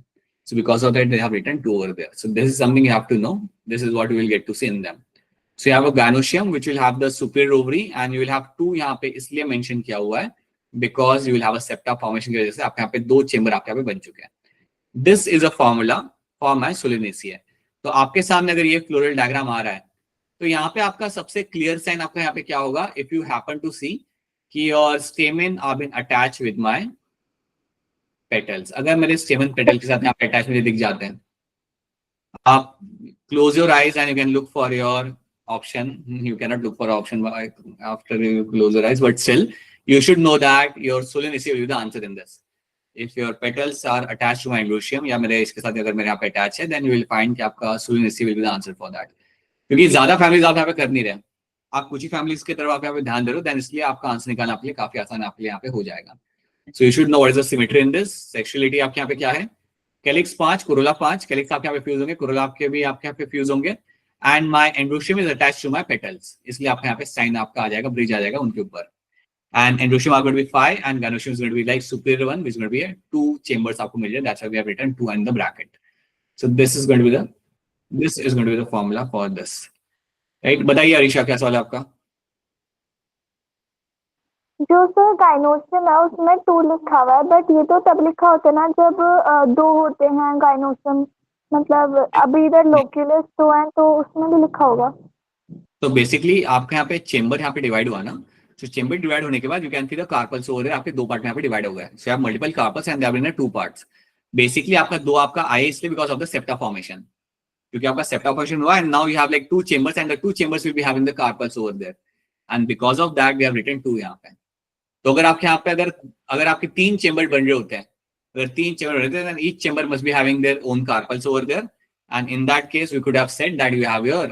Speaker 1: So because of that they have written 2 over there. So this is something you have to know. This is what you will get to see in them. So you have a gynoecium which will have the superior ovary and you will have 2 यहाँ पे इसलिए mention किया हुआ है because you will have a septa formation की वजह से आपके यहाँ पे 2 चेंबर आपके यहाँ पे बन चुके हैं. This is a formula for my Solanaceae. तो आपके सामने अगर ये फ्लोरल डायग्राम आ रहा है तो यहाँ पे आपका सबसे क्लियर साइन आपका यहाँ पे क्या होगा? If you happen to see कि your stamen are been attached with my petals. अगर मेरे stamen petal के साथ यहाँ पे attach मुझे दिख जाते हैं, आप close your eyes and you can look for your option. You cannot look for option after you close your eyes, but still you should know that your Solanaceae will be the answer in this. If your petals are attached to my androecium या मेरे इसके साथ अगर मेरे यहाँ पे attach है, then you will find कि आपका Solanaceae will be the answer for that. क्योंकि ज्यादा फैमिलीज आप यहाँ पे कर नहीं रहे, आप कुछ ही फैमिलीज की तरफ आप यहाँ पे ध्यान दे रहे हो, then इसलिए आपका आंसर निकालना आपके लिए काफी आसान आपके लिए यहाँ पे हो जाएगा. So you should know what is the symmetry in this. Sexuality आपके यहाँ पे क्या है? Calyx 5, corolla 5. Calyx आपके यहाँ पे फ्यूज होंगे, corolla आपके भी आपके यहाँ पे फ्यूज होंगे. And my androecium is attached to my petals. इसलिए आपके यहाँ पे साइन आपका आ जाएगा, ब्रिज आ जाएगा उनके ऊपर. and Androecium are going to be 5, and Gynoecium is going to be like superior one, which is going to be a 2 chambers आपको मिल जाए. That's why we have written 2 in the bracket. So this is going to be the formula for this. Right? बताइए अरीशा क्या सवाल है आपका?
Speaker 2: जो sir gynoecium है उसमें 2 लिखा हुआ है, बट ये तो तब लिखा होता है ना जब 2 होते हैं गाइनोसियम, मतलब अभी इधर लोक्यूलस 2 है तो उसमें भी लिखा होगा.
Speaker 1: तो बेसिकली आपका यहाँ पे चेंबर यहाँ पे डिवाइड हुआ ना, तो चेंबर डिवाइड होने के बाद you can see the carpels over है, आपके 2 पार्ट में यहाँ पे डिवाइड हो गया. So you have multiple carpels and they are in 2 parts. Basically आपका 2 आपका आया इसलिए because of the septa formation, क्योंकि आपका सेप्टा फॉर्मेशन हुआ and now you have like 2 chambers and the 2 chambers will be having the carpels over there, and because of that we have written 2 यहाँ पे. तो अगर आपके यहाँ पे अगर आपके 3 चेंबर बन रहे होते हैं, अगर 3 चेंबर रहते हैं, each chamber must be having their own carpels over there, and in that case we could have said that you have your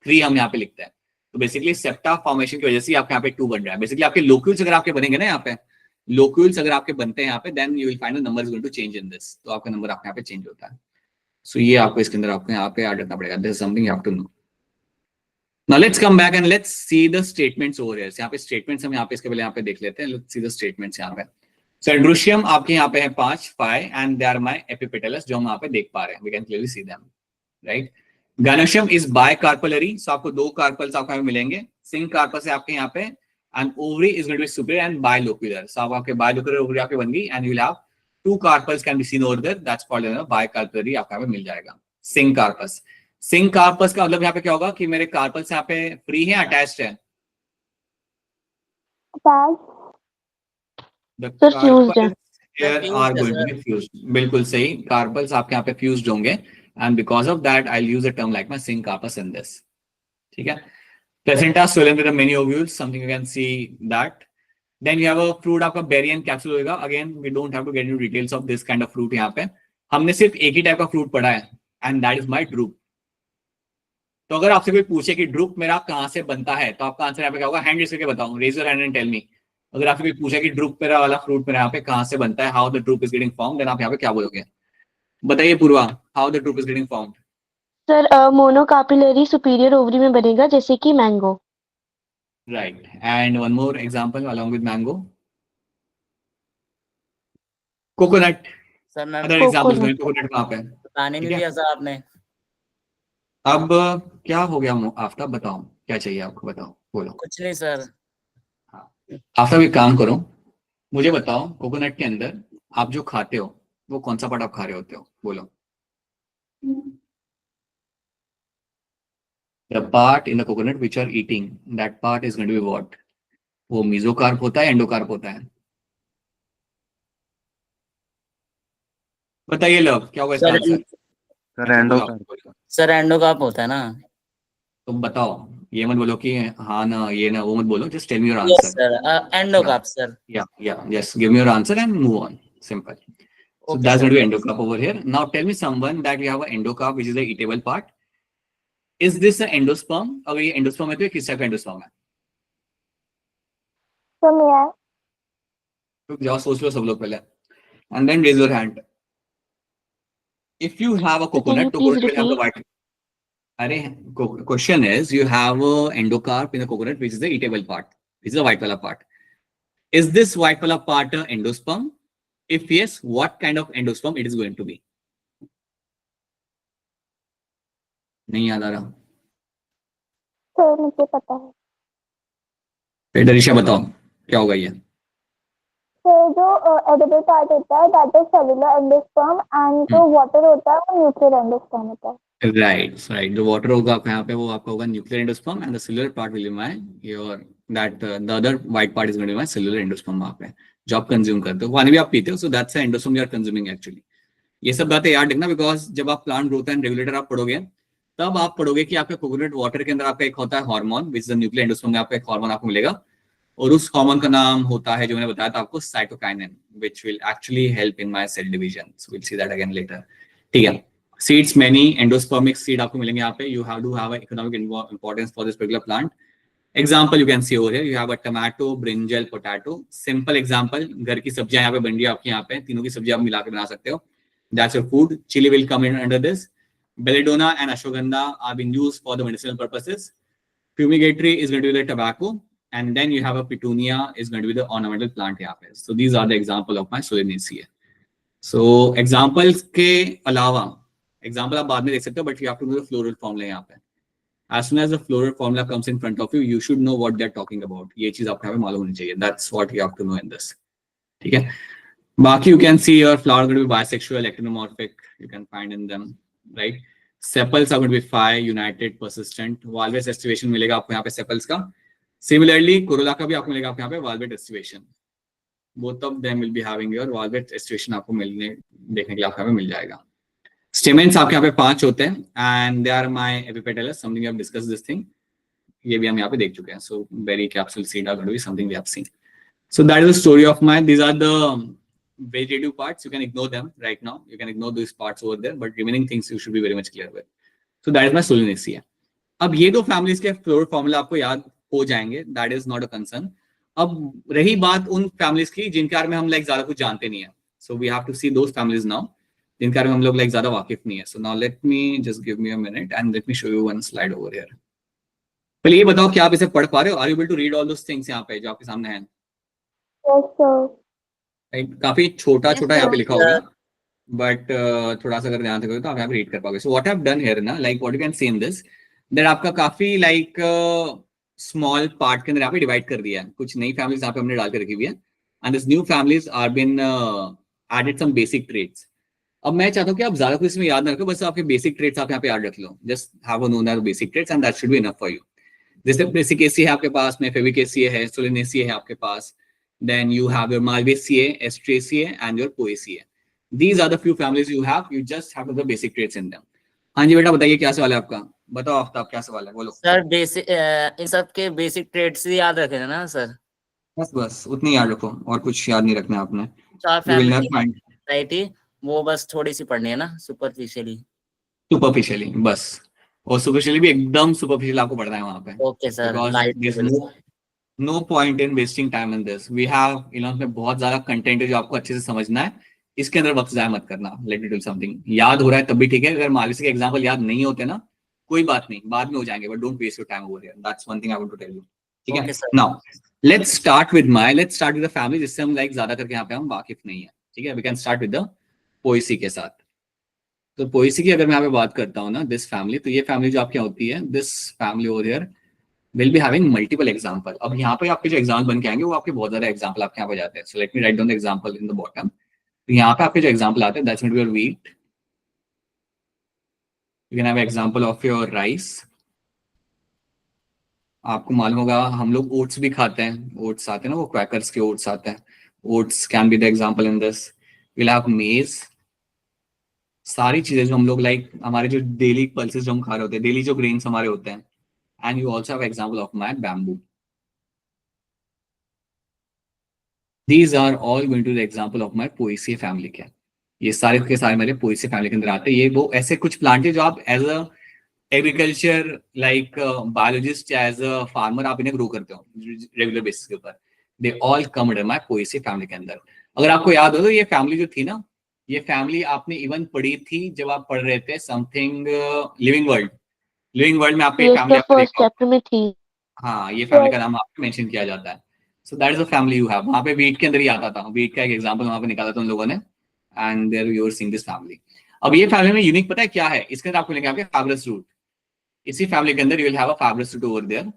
Speaker 1: 3 हम यहाँ पे लिखते हैं. तो बेसिकली सेप्टा फॉर्मेशन की वजह से आपके यहाँ पे 2 बन रहा है. बेसिकली आपके लोक्यूल्स अगर आपके बनेंगे ना यहाँ पे, लोक्यूल्स अगर आपके बनते हैं यहाँ पे, then you will find the number is going to change in this. तो आपका नंबर आपके यहाँ पे चेंज होता है. सो ये आपको इसके अंदर आपको यहाँ पे ऐड करना पड़ेगा. This is something you have to know. Now let's come back and let's see the statements over here. यहाँ पे statements हम यहाँ पे इसके पहले यहाँ पे देख लेते हैं. Let's see the statements यहाँ पे. So Androecium आपके यहाँ पे है 5 and they are my epipetalous जो हम यहाँ पे देख पा रहे हैं. We can clearly see them, right? Gynoecium is bicarpellary, so आपको 2 carpels आपको यहाँ पे मिलेंगे. Sync carpus है आपके यहाँ पे, and ovary is going to be superior and bilocular. So आपके bilocular ovary आपके बन गई, and you will have 2 carpels can be seen over there. That's called bicarpellary आपको यहाँ पे मिल जाएगा. Sync carpus. सिंक कार्पस का मतलब यहाँ पे क्या होगा कि मेरे कार्पल्स यहाँ पे फ्री हैं, अटैच्ड हैं? बिल्कुल सही, कार्पल्स आपके यहाँ पे फ्यूज्ड होंगे, and because of that I use a term like my syncarpous in this. ठीक है. Placenta swollen with many ovules, something you can see that. Then you have a fruit आपका berry and capsule होगा. Again we don't have to get into details of this kind of fruit. यहाँ पे हमने सिर्फ एक ही type का fruit पढ़ा है, and that is my drupe. तो अगर आपसे कोई पूछे कि ड्रूप मेरा कहाँ से बनता है, तो आपका आंसर यहाँ पे क्या होगा? हैंड रेज करके बताओ, raise your hand and tell me. अगर आपसे कोई पूछे कि ड्रूप मेरा वाला फ्रूट मेरा यहाँ पे कहाँ से बनता है, how the drupe is getting formed, देन आप यहाँ पे क्या बोलोगे? बताइए Purva, how the drupe is getting formed.
Speaker 6: Sir monocarpellary superior ovary में बनेगा, जैसे कि mango.
Speaker 1: Right. And one more example along with mango. Coconut.
Speaker 4: Sir मैं
Speaker 1: अदर एग्जांपल्स में कोकोनट कहाँ पे?
Speaker 4: बताने नहीं दिया सर आपने.
Speaker 1: अब क्या हो गया आफ्ताब, बताओ क्या चाहिए आपको, बताओ, बोलो.
Speaker 4: कुछ नहीं सर.
Speaker 1: आफ्ताब एक काम करो, मुझे बताओ कोकोनट के अंदर आप जो खाते हो वो कौन सा पार्ट आप खा रहे होते हो, बोलो. The part in the coconut which you are eating, that part is going to be what? वो मेसोकार्प होता है, एंडोकार्प होता है? बताइए लोग, क्या होगा इसका आंसर?
Speaker 4: सर एंडोकार्प होता है ना.
Speaker 1: तुम बताओ, ये मत बोलो कि हाँ ना ये ना वो मत बोलो, just tell me your
Speaker 4: Yes
Speaker 1: answer.
Speaker 4: sir, endocarp sir.
Speaker 1: Yeah, yes, give me your answer and move on. Simple. So
Speaker 4: Okay,
Speaker 1: that's
Speaker 4: sir.
Speaker 1: going to be endocarp over here. Now tell me someone that we have an endocarp which is the eatable part. Is this an endosperm? अगर ये endosperm है तो ये किस type का endosperm है? तो जाओ सोच लो सब लोग पहले, and then raise your hand. If you have a coconut,
Speaker 6: Can you please
Speaker 1: coconut will have the
Speaker 6: repeat?
Speaker 1: white. अरे question is you have a endocarp in the coconut which is the eatable part. This is the white color part. Is this white color part an endosperm? If yes, what kind of endosperm it is going to be? नहीं याद आ रहा.
Speaker 2: Sir मुझे पता है.
Speaker 1: फिर दरिशा बताओ क्या होगा ये.
Speaker 2: सर जो एडिबल पार्ट होता है that is cellular endosperm, and जो वाटर होता है वो न्यूक्लियर एंडोस्पर्म होता है.
Speaker 1: राइट. जो वाटर होगा आपका यहाँ पे वो आपका होगा nuclear endosperm, and the cellular part will be my your that the other white part is going to be my cellular endosperm. वहाँ पे जो आप कंज्यूम करते हो, पानी भी आप पीते हो, so that's the endosperm you are consuming actually. ये सब बातें याद रखना, बिकॉज जब आप प्लांट ग्रोथ एंड रेगुलेटर आप पढ़ोगे तब आप पढ़ोगे कि आपके कोकोनट वाटर के अंदर आपका एक होता है hormone which is the nuclear endosperm में आपका एक हार्मोन आपको मिलेगा, और उस हार्मोन का नाम होता है जो मैंने बताया था आपको cytokinin, which will actually help in my cell division. So will see that again later. ठीक है. सीड्स मेनी एंडोस्पर्मिक सीड आपको मिलेंगे यहाँ पे. You have to have economic importance for this particular plant. Example you can see over here, you have a tomato, brinjal, potato. Simple example, घर की सब्जियां यहाँ पे बन रही है आपके यहाँ पे, तीनों की सब्जियां आप मिला के बना सकते हो. That's your food. Chilli will come in under this. Belladonna and ashwagandha are being used for the medicinal purposes. Fumigatory is going to be the tobacco. and then you have a petunia is going to be the ornamental plant यहाँ पे. So these are the example of my Solanaceae. So examples के अलावा example आप बाद में देख सकते हो, but you have to know the floral formula यहाँ पे. As soon as the floral formula comes in front of you, you should know what they're talking about. ये चीज आपको यहाँ पे मालूम होनी चाहिए. That's what you have to know in this. ठीक है. बाकी you can see your flower going to be bisexual, actinomorphic. You can find in them, right? Sepals are going to be phi, united, persistent. Valvate estivation मिलेगा आपको यहाँ पे sepals का. Similarly, corolla का भी आपको मिलेगा आपको यहाँ पे valvate estivation. Both of them will be having your valvate estivation आपको मिलने देखने के लिए आपको यहाँ पे मिल जाएगा. Stamens आपके यहाँ पे 5 होते हैं, and they are my epipetalous. Something we have discussed this thing. ये भी हम यहाँ पे देख चुके हैं. So berry capsule seed are going to be something we have seen. So that is the story of mine. These are the vegetative parts. You can ignore them right now. You can ignore these parts over there, but remaining things you should be very much clear with. So that is my Solanaceae. अब ये दो families के floral formula आपको याद हो जाएंगे. That is not a concern. अब रही बात उन families की जिनके बारे में हम like ज़्यादा कुछ जानते नहीं है. So we have to see those families now. जिनके बारे में हम लोग like ज़्यादा वाकिफ नहीं है. So now let me just give me a minute and let me show you one slide over here. पहले ये बताओ कि आप इसे पढ़ पा रहे हो? Are you able to read all those things यहाँ पे जो आपके सामने हैं?
Speaker 2: Yes, sir.
Speaker 1: काफी छोटा
Speaker 4: Yes,
Speaker 1: छोटा यहाँ पे
Speaker 4: sir.
Speaker 1: लिखा होगा, बट थोड़ा सा अगर ध्यान से करोगे तो आप यहाँ पे रीड कर पाओगे. So what I have done here ना, like what you can see in this, that आपका काफी लाइक स्मॉल पार्ट के अंदर यहाँ पे डिवाइड कर दिया है. कुछ नई फैमिलीज यहाँ पे हमने डाल के रखी हुई है, and this new families are been added some basic traits. अब मैं चाहता हूँ कि आप ज्यादा कुछ इसमें याद ना रखो, बस आपके बेसिक ट्रेट्स आप यहाँ पे याद रख लो. Just have a known that basic traits and that should be enough for you. जैसे Brassicaceae है आपके पास में, Fabaceae है, Solanaceae है आपके पास. Then you have your Malvaceae, Astraceae, and your Poaceae. These are the few families you have. You just have the basic traits in them. हाँ जी बेटा बताइए क्या सवाल है आपका? बताओ आफ्ताब क्या सवाल है, बोलो.
Speaker 4: सर बेसिक इन सब के बेसिक ट्रेड्स याद रखे ना सर?
Speaker 1: बस उतनी याद रखो और कुछ याद नहीं रखना आपने.
Speaker 4: चार
Speaker 1: You will not
Speaker 4: family
Speaker 1: find
Speaker 4: variety वो बस थोड़ी सी पढ़नी है ना सुपरफिशियली.
Speaker 1: superficially बस, और superficially भी एकदम superficial आपको पढ़ना है वहाँ पे.
Speaker 4: Okay sir.
Speaker 1: Because there's no point in wasting time in this. We have में बहुत ज्यादा कंटेंट है जो आपको अच्छे से समझना है. इसके अंदर वक्त जाया मत करना. Let me do something. याद हो रहा है तब भी ठीक है. अगर मालवीसी के एग्जांपल याद नहीं होते ना, कोई बात नहीं, बाद में हो जाएंगे. But don't waste your time over here. That's one thing I want to tell you. ठीक है.
Speaker 4: Okay, sir.
Speaker 1: Now let's start with the family जिससे हम लाइक ज्यादा करके यहाँ पे हम वाकिफ नहीं है. ठीक है. We can start with the Poaceae के साथ. तो Poaceae की अगर मैं यहाँ पे बात करता हूँ ना, this family, तो ये family जो आपके यहाँ होती है, this family over here will be having multiple example. अब यहाँ पे आपके जो एग्जाम्पल बन के आएंगे वो आपके बहुत ज्यादा एग्जाम्पल आपके यहाँ पे जाते हैं. So let me write down the example in the bottom. तो यहाँ पे आपके जो एग्जाम्पल आते हैं, that's going to be your wheat. You can have example of your rice. आपको मालूम होगा हम लोग ओट्स भी खाते हैं. ओट्स आते हैं ना, वो क्वैकर्स के ओट्स आते हैं. Oats can be the example in this. We'll have maize. सारी चीजें जो हम लोग लाइक हमारे जो डेली पल्सेस जो हम खा रहे होते हैं, डेली जो ग्रेन्स हमारे होते हैं. And you also have example of my bamboo. These are all going to be the example of my Poaceae family के. ये सारे के सारे मेरे Poaceae family के अंदर आते हैं. ये वो ऐसे कुछ प्लांट है जो आप as a agriculture like biologist या एज अ फार्मर आप इन्हें ग्रो करते हो रेगुलर बेसिस के ऊपर. They all come under my Poaceae family के अंदर. अगर आपको याद हो तो ये फैमिली जो थी ना, ये फैमिली आपने इवन पढ़ी थी जब आप पढ़ रहे थे समथिंग लिविंग वर्ल्ड में आपको ये फैमिली
Speaker 6: फर्स्ट चैप्टर में थी.
Speaker 1: हाँ, ये फैमिली का नाम आपको मेंशन किया जाता है. So that is the family you have. वहाँ पे वीट के अंदर ही आता था. वीट का एक एग्जांपल वहाँ पे निकाला था उन लोगों ने, and there you are seeing this family. अब ये फैमिली में यूनिक पता है क्या है? इसके अंदर आपको मिलेंगे आपके फाइब्रस रूट. इसी फैमिली के अंदर you will have a fibrous root over there,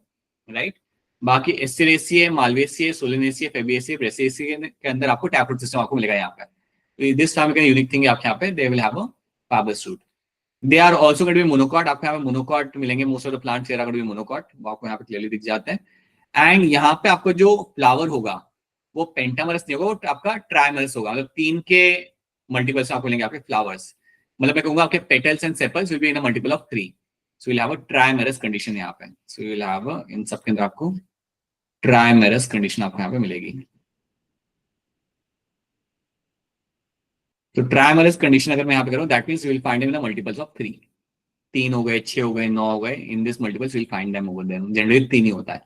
Speaker 1: right. बाकी Asteraceae, Malvaceae, Solanaceae, Fabaceae, Brassicaceae के अंदर आपको टैप रूट सिस्टम आपको मिलेगा यहाँ पे. दिस फैमिली का यूनिक थिंग है आपके यहाँ पे, they will have a fibrous root. They are also going to be monocot. आपको यहाँ पे monocot मिलेंगे. Most of the plants here are going to be monocot. वो आपको यहाँ पे clearly दिख जाते हैं. And यहाँ पे आपको जो flower होगा वो pentamerous नहीं होगा, वो आपका trimerous होगा. मतलब 3 के multiples आपको मिलेंगे आपके flowers. मतलब मैं कहूँगा आपके petals and sepals will be in a multiple of 3. So we'll have a trimerous condition यहाँ पे. So we'll have a, इन सब के अंदर आपको trimerous condition आपको यहाँ पे मिलेगी. तो ट्राइमरस कंडीशन अगर मैं यहाँ पे करूँ, that means you will find them in multiples of 3. 3 हो गए, 6 हो गए, 9 हो गए. In this multiples will find them over there. Generally 3 ही होता है.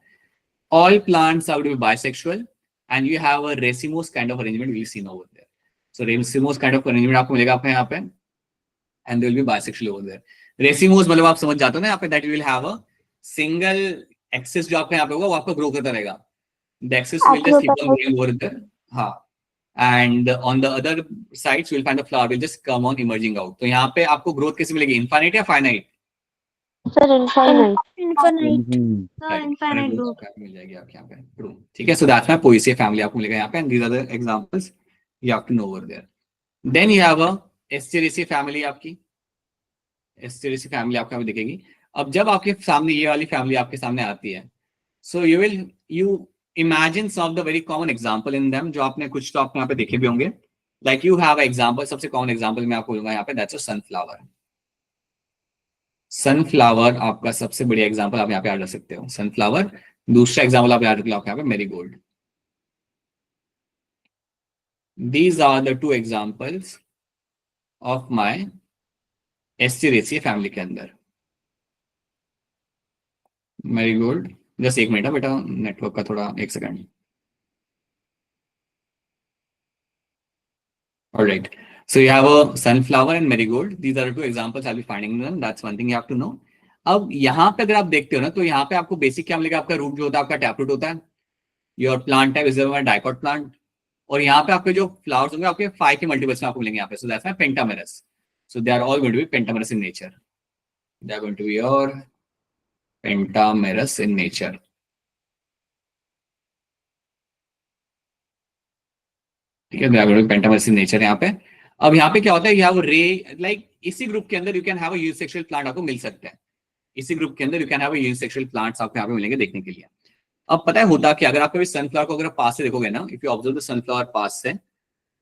Speaker 1: All plants are to be bisexual and you have a racemose kind of arrangement will seen over there. So racemose kind of arrangement आपको मिलेगा आपको यहाँ पे, and they will be bisexual over there. Racemose मतलब आप समझ जाते हो ना यहाँ पे, that you will have a single axis जो आपका यहाँ पे होगा वो आपका ग्रो करता रहेगा. The axis will just keep on going over there. हाँ. And on the other sides, you will find the flower will just come on emerging out. तो यहाँ पे आपको growth कैसे मिलेगी? Infinite या finite?
Speaker 6: Sir infinite.
Speaker 1: Infinite growth मिल जाएगी आपके यहाँ पे. True. ठीक है. So that's my Poaceae family आपको मिलेगा यहाँ पे. And these are the examples you have to know over there. Then you have a Asteraceae family आपकी. Asteraceae family आपको यहाँ पे दिखेगी. अब जब आपके सामने ये वाली फैमिली आपके सामने आती है, so you imagine some of the very common example in them जो आपने कुछ तो आपने यहाँ पे देखे भी होंगे. Like you have an example, सबसे common example मैं आपको बोलूंगा यहाँ पे, that's a sunflower. Sunflower आपका सबसे बढ़िया example आप यहाँ पे याद रख सकते हो. Sunflower. दूसरा example आप याद रख लो आपके यहाँ पे marigold. These are the two examples of my Asteraceae family के अंदर. Marigold. जस्ट एक मिनट है बेटा, नेटवर्क का थोड़ा एक second. Alright. So you have a sunflower and marigold. These are two examples I'll be finding them. That's one thing you have to know. अब यहाँ पे अगर आप देखते हो ना, तो यहाँ पे आपको बेसिक क्या मिलेगा? आपका रूट जो होता है आपका टैप रूट होता है. Your plant type is dicot plant. और यहाँ पे आपके जो फ्लावर्स होंगे आपके 5 के मल्टीपल्स में आपको मिलेंगे यहाँ पे. So that's my pentamerous. So they are all going to be pentamerous in nature. They are going to be your pentamerous in nature. ठीक है. They are going to be pentamerous in nature यहाँ पे. अब यहाँ पे क्या होता है? You have a ray, like इसी ग्रुप के अंदर you can have a unisexual plant आपको मिल सकता है. इसी ग्रुप के अंदर you can have a unisexual plants आपको यहाँ पे मिलेंगे देखने के लिए. अब पता है होता क्या? अगर आप कभी सनफ्लावर को अगर पास से देखोगे ना, if you observe the sunflower पास से,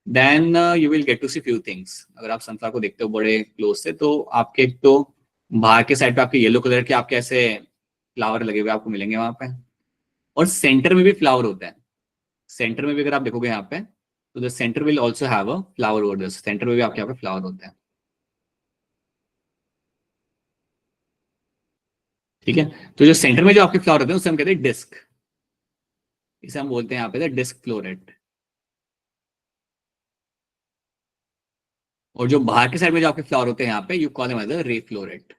Speaker 1: then you will get to see few things. अगर आप सनफ्लावर को देखते हो बड़े क्लोज से, तो आपके एक तो बाहर के साइड पे आपके येलो कलर के आपके ऐसे फ्लावर लगे हुए आपको मिलेंगे वहां पे. और सेंटर में भी फ्लावर होता है. सेंटर में भी अगर आप देखोगे यहाँ पे, तो the centre will also have a flower over this. Centre में भी आपके यहाँ पे फ्लावर होता है. ठीक है. तो जो सेंटर में जो आपके फ्लावर होते हैं उसे हम कहते हैं डिस्क. इसे हम बोलते हैं यहाँ पे डिस्क फ्लोरेट. और जो बाहर के साइड में जो आपके फ्लावर होते हैं यहाँ पे, you call them as a ray floret.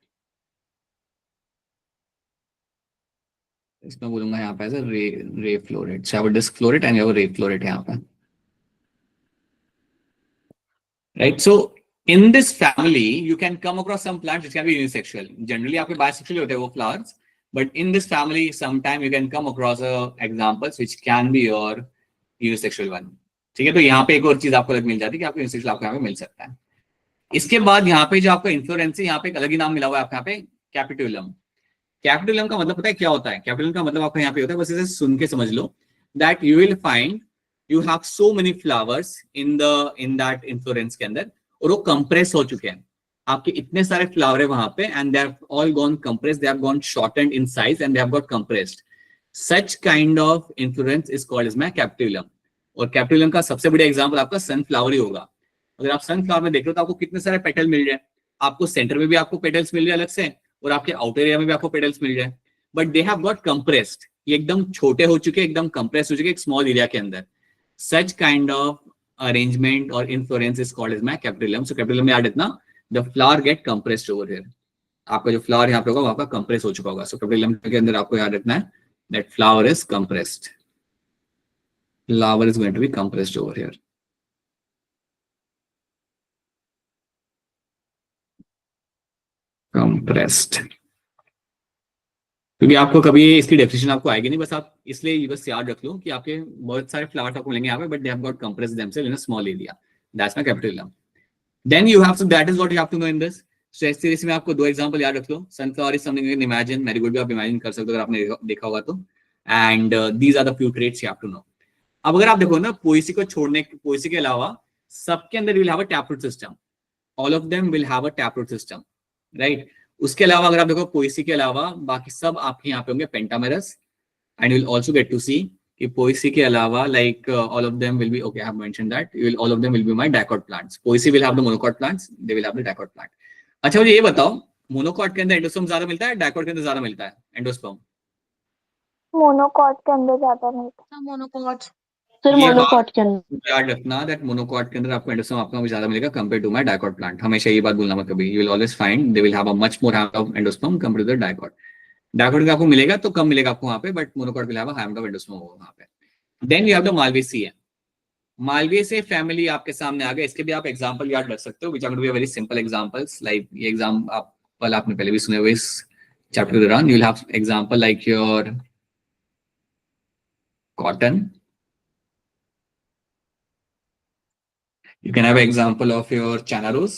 Speaker 1: इसमें बोलूंगा यहाँ पे as a ray floret. So have a disc floret and have a ray floret यहाँ पे. Right. So in this family, you can come across some plants which can be unisexual. Generally, आपके bisexual होते हैं वो flowers, but in this family, sometime you can come across examples which can be your unisexual one. ठीक है. तो यहाँ पे एक और चीज आपको मिल जाती है कि आपको unisexual आपको यहाँ पे मिल सकता है. इसके बाद यहाँ पे जो आपका इन्फ्लोरेंस है, यहाँ पे एक अलग ही नाम मिला हुआ है आपको यहाँ पे, कैपिटुलम. कैपिटुलम का मतलब पता है क्या होता है? कैपिटुलम का मतलब आपको यहाँ पे होता है, बस इसे सुन के समझ लो, that you will find you have so many flowers in that inflorescence के अंदर, और वो compress हो चुके हैं. आपके इतने सारे फ्लावर है वहां पे, and they have all gone compressed, they have gone shortened in size and they have got compressed. Such kind of inflorescence is called as my capitulum. और कैपिटुलम का सबसे बड़ा एग्जांपल आपका सनफ्लावर ही होगा. अगर आप सनफ्लावर में देख रहे हो तो आपको कितने सारे पेटल मिल रहे हैं. आपको सेंटर में भी आपको पेटल्स मिल रहे हैं अलग से, और आपके आउटर एरिया में भी आपको पेटल्स मिल रहे हैं, but they have got compressed. ये एकदम छोटे हो चुके, एकदम कंप्रेस हो चुके एक स्मॉल एरिया के अंदर. Such kind of arrangement or inflorescence is called as my capitulum. So capitulum में याद रखना, the flower get compressed over here. आपका जो फ्लावर यहाँ पे होगा वो आपका कंप्रेस हो चुका होगा. So capitulum के अंदर आपको याद रखना है that flower is compressed. Flower is going to be compressed over here. Compressed. क्योंकि आपको कभी इसकी डेफिनेशन आपको आएगी नहीं, बस आप इसलिए बस याद रख लो कि आपके बहुत सारे फ्लावर्स आपको मिलेंगे यहाँ पे, but they have got compressed themselves in a small area. That's my capitulum. Then you have, so that is what you have to know in this. So इस सीरीज में आपको दो एग्जांपल याद रख लो. Sunflower is something you can imagine, marigold भी आप imagine कर सकते हो अगर आपने देखा होगा तो. And these are the few traits you have to know. अब अगर आप देखो ना, पोएसी को छोड़ने, पोएसी के अलावा सबके अंदर will have a tap root system. All of them will have a tap root system, right. उसके अलावा अगर आप देखो पोएसी के अलावा बाकी सब आपके यहाँ पे होंगे pentamerous. And you will also get to see कि पोएसी के अलावा like all of them will be, okay I have mentioned that, you will all of them will be my dicot plants. Poaceae will have the monocot plants, they will have the dicot plant. अच्छा मुझे ये बताओ, monocot के अंदर endosperm ज्यादा मिलता है, dicot के अंदर ज्यादा मिलता है एंडोस्पर्म?
Speaker 2: मोनोकॉट के अंदर ज्यादा मिलता
Speaker 3: मोनोकॉट.
Speaker 6: सर
Speaker 1: ये
Speaker 6: मोनोकॉट के अंदर.
Speaker 1: याद रखना दैट मोनोकॉट के अंदर आपको एंडोस्पर्म आपको ज्यादा मिलेगा compare to my dicot plant. हमेशा ये बात भूलना मत कभी. You will always find they will have a much more have of endosperm compare to the dicot. Dicot आपको मिलेगा तो कम मिलेगा आपको वहाँ पे, but monocot will have a high amount of endosperm होगा वहाँ पे। Then you have the malvaceae. Malvaceae family आपके सामने आ गया, इसके भी आप एग्जांपल याद रख सकते हो, which are going to be very simple examples. Like ये एग्जांपल आपने पहले भी सुने हुए इस चैप्टर के दौरान। You will have example like your cotton, you can have an example of your chana rose,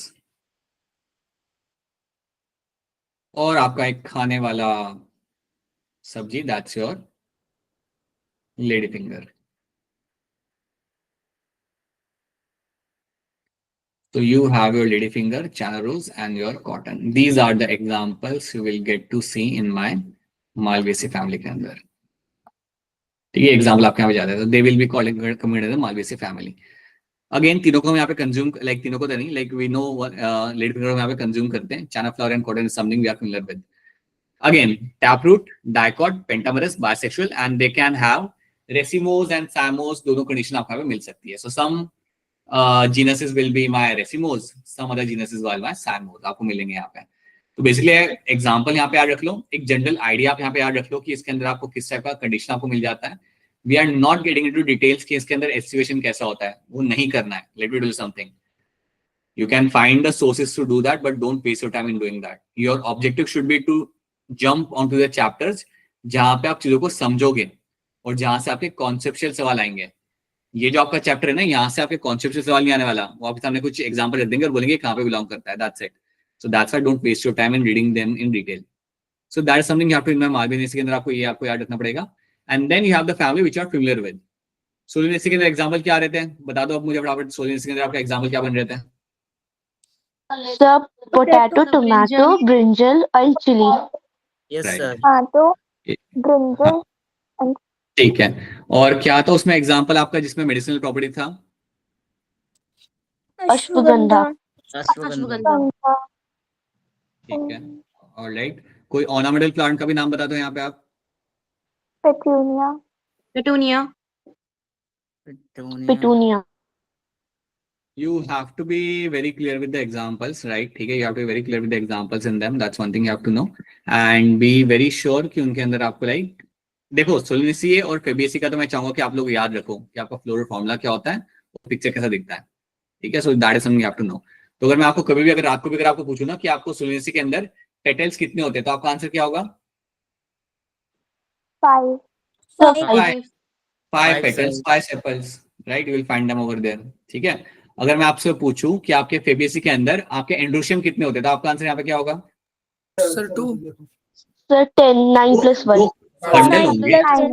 Speaker 1: और आपका एक खाने वाला सब्जी, that's your lady finger. So you have your lady finger, chana rose and your cotton. These are the examples you will get to see in my Malvesi family के अंदर। ठीक है, एग्जाम्पल आपके यहाँ पे जाते हैं, तो they will be calling community the Malvesi family. Again तीनों को हम यहाँ पे कंज्यूम, लाइक तीनों को तो नहीं, like we know lady finger हम यहाँ पे कंज्यूम करते हैं। चना flower and cotton is something we are familiar with. Again, taproot, dicot, pentamerous, bisexual, and they can have racemose and cymose, दोनों कंडीशन आपको यहाँ पे मिल सकती है। So some genuses will be my racemose, some other genuses will be my cymose, आपको मिलेंगे यहाँ पे। तो बेसिकली एग्जांपल यहाँ पे याद रख लो, एक जनरल आइडिया आप यहाँ पे याद रख लो कि इसके अंदर आपको किस टाइप का कंडीशन आपको मिल जाता है। We are not getting into details कि इसके अंदर एस्टिमेशन कैसा होता है, वो नहीं करना है। Let me do something, you can find the sources to do that, but don't waste your time in doing that. Your objective should be to jump onto the chapters जहां पे आप चीजों को समझोगे और जहां से आपके कॉन्सेप्चुअल सवाल आएंगे। ये जो आपका चैप्टर है ना, यहाँ से आपके कॉन्सेप्चुअल सवाल नहीं आने वाला, वो आपके सामने कुछ एग्जांपल रख देंगे और बोलेंगे कहाँ पे बिलोंग करता है। That's it. So that's why don't waste your time in reading them in detail. So that is something you have to remember। Malvaceae के अंदर आपको ये आपको याद रखना पड़ेगा। And then you have the family which you are familiar with. Solanaceae के अंदर एग्जाम्पल क्या रहते हैं, बता दो अब मुझे फटाफट। सोलेनेसी के अंदर आपका एग्जाम्पल क्या बन रहते हैं?
Speaker 6: Sir, potato, tomato, brinjal and chili.
Speaker 4: Yes
Speaker 1: Right.
Speaker 4: Sir.
Speaker 2: हाँ तो ब्रिंजल
Speaker 1: ठीक है, और क्या था उसमें एग्जाम्पल आपका जिसमें मेडिसिनल प्रॉपर्टी था?
Speaker 6: अश्वगंधा।
Speaker 4: अश्वगंधा।
Speaker 1: ठीक है, ऑलराइट। कोई ऑर्नामेंटल प्लांट का भी नाम बता दो यहाँ पे आप।
Speaker 2: Petunia
Speaker 3: petunia
Speaker 6: Petunia.
Speaker 1: You have to be very clear with the examples, right? ठीक है, you have to be very clear with the examples in them. That's one thing you have to know and be very sure कि उनके अंदर आपको like देखो Solanaceae और फेबिएसी का तो मैं चाहूंगा कि आप लोग याद रखो कि आपका फ्लोरल फॉर्मूला क्या होता है और पिक्चर कैसा दिखता है। ठीक है, so that is something you have to know. तो अगर मैं आपको कभी भी अगर रात को भी अगर आपको पूछूं ना कि आपको सोलेनेसी के अंदर पेटल्स कितने होते हैं, तो आपका आंसर क्या होगा?
Speaker 2: 5
Speaker 1: five petals, 5 sepals, right? You will find them over there. ठीक है, अगर मैं आपसे पूछूं कि आपके फेबिएसी के अंदर आपके एंड्रोशियम कितने होते हैं, तो आपका आंसर यहाँ पे क्या होगा?
Speaker 5: सर 2।
Speaker 6: Sir, 10, 9 plus 1.
Speaker 1: दो बंडल होंगे,
Speaker 2: 9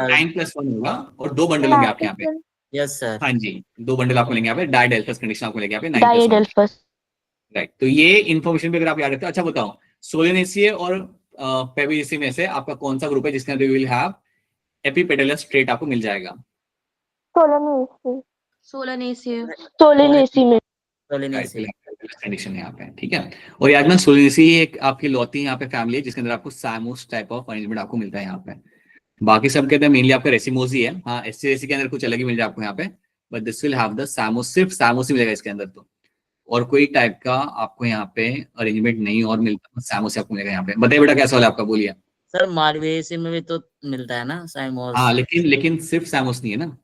Speaker 1: 9+1 होगा और 2 बंडल होंगे आपके यहाँ पे।
Speaker 4: Yes sir.
Speaker 1: हाँ जी, 2 बंडल आपको लेंगे यहाँ पे, डाइडेल्फस कंडीशन आपको लेंगे यहाँ पे 9+1,
Speaker 6: Diadelphous.
Speaker 1: राइट? तो ये इन्फॉर्मेशन भी अगर आप याद रखते हो। अच्छा बताओ, सोलेनेसिए और फेबिएसी में से आपका कौन सा ग्रुप है जिसके अंदर विल हैव एपिपेटलस ट्रेट आपको मिल जाएगा?
Speaker 2: सोलेनेसी
Speaker 6: Solanaceae में.
Speaker 4: सोलेनेसी।
Speaker 1: कंडीशन है यहाँ पे। ठीक है, और याद में सोलेनेसी एक आपकी लौती यहाँ पे फैमिली है जिसके अंदर आपको साइमोस टाइप ऑफ अरेंजमेंट आपको मिलता है यहाँ पे। बाकी सब कहते हैं मेनली आपका रेसिमोस ही है। हाँ, एससी के अंदर कुछ अलग ही मिल जाए आपको यहाँ पे, but this will have the साइमोस, सिर्फ साइमोस ही मिलेगा इसके अंदर, तो और कोई टाइप का आपको यहाँ पे अरेंजमेंट नहीं और मिलता, साइमोस आपको मिलेगा यहाँ पे। बताइए बेटा कैसा वाला आपका, बोलिए।
Speaker 4: सर मालवेसी में भी तो मिलता है ना साइमोस?
Speaker 1: हाँ, लेकिन सिर्फ साइमोस नहीं है ना,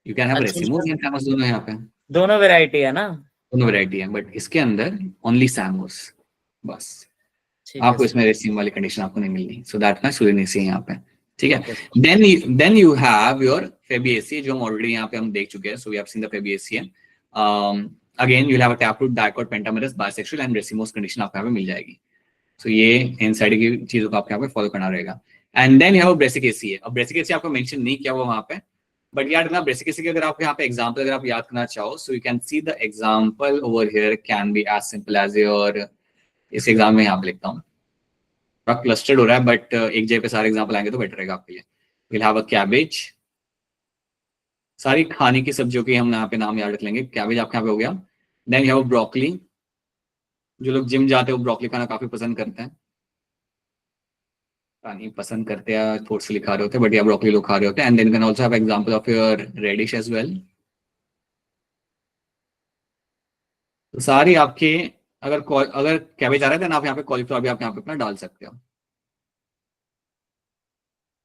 Speaker 1: यू कैन हैव
Speaker 4: अच्छा,
Speaker 1: रेसिमोस एंड साइमोस, दोनों यहाँ पे,
Speaker 4: दोनों वैरायटी है ना?
Speaker 1: दोनों वैरायटी है, बट इसके अंदर ओनली साइमोस बस।
Speaker 4: ठीक है
Speaker 1: आपको
Speaker 4: सर।
Speaker 1: इसमें रेसिम वाली कंडीशन आपको नहीं मिलनी। सो दैट मैं सोलेनेसी है यहाँ पे। ठीक है,
Speaker 4: Okay.
Speaker 1: Then you have your Fabaceae जो हम ऑलरेडी यहाँ पे हम देख चुके हैं। So we have seen the Fabaceae. Again you have a taproot, dicot, pentamerous, bisexual and racemose condition आपको यहाँ पे मिल जाएगी। सो ये इनसाइड की चीजों को आपको यहाँ पे फॉलो करना रहेगा। And then you have Brassicaceae. अब ब्रेसिकेसी आपको मेंशन नहीं किया हुआ वहाँ पे, बट यार ना ब्रेसिकेसी के अगर आप यहाँ पे एग्जांपल अगर आप याद करना चाहो, so you can see the example over here can be as simple as your, इस एग्जाम में यहाँ पे लिखता हूँ, क्लस्टर्ड हो रहा है बट एक जगह पे सारे एग्जांपल आएंगे तो बेटर रहेगा आपके लिए। विल हैव अ कैबेज, सारी खाने की सब्जियों के हम यहाँ पे नाम याद रख लेंगे। कैबेज आपके यहाँ पे हो गया। देन यू हैव ब्रोकली, जो लोग जिम जाते हैं वो ब्रोकली खाना काफी पसंद करते हैं, नहीं पसंद करते हैं थोड़ा से लिखा रहे होते हैं, बट या ब्रोकली लोग खा रहे होते हैं। And then can also have example of your radish as well. तो सारी आपके अगर कैबेज आ रहा है तो आप यहाँ पे कॉलीफ्लावर भी आप यहाँ पे अपना डाल सकते हो।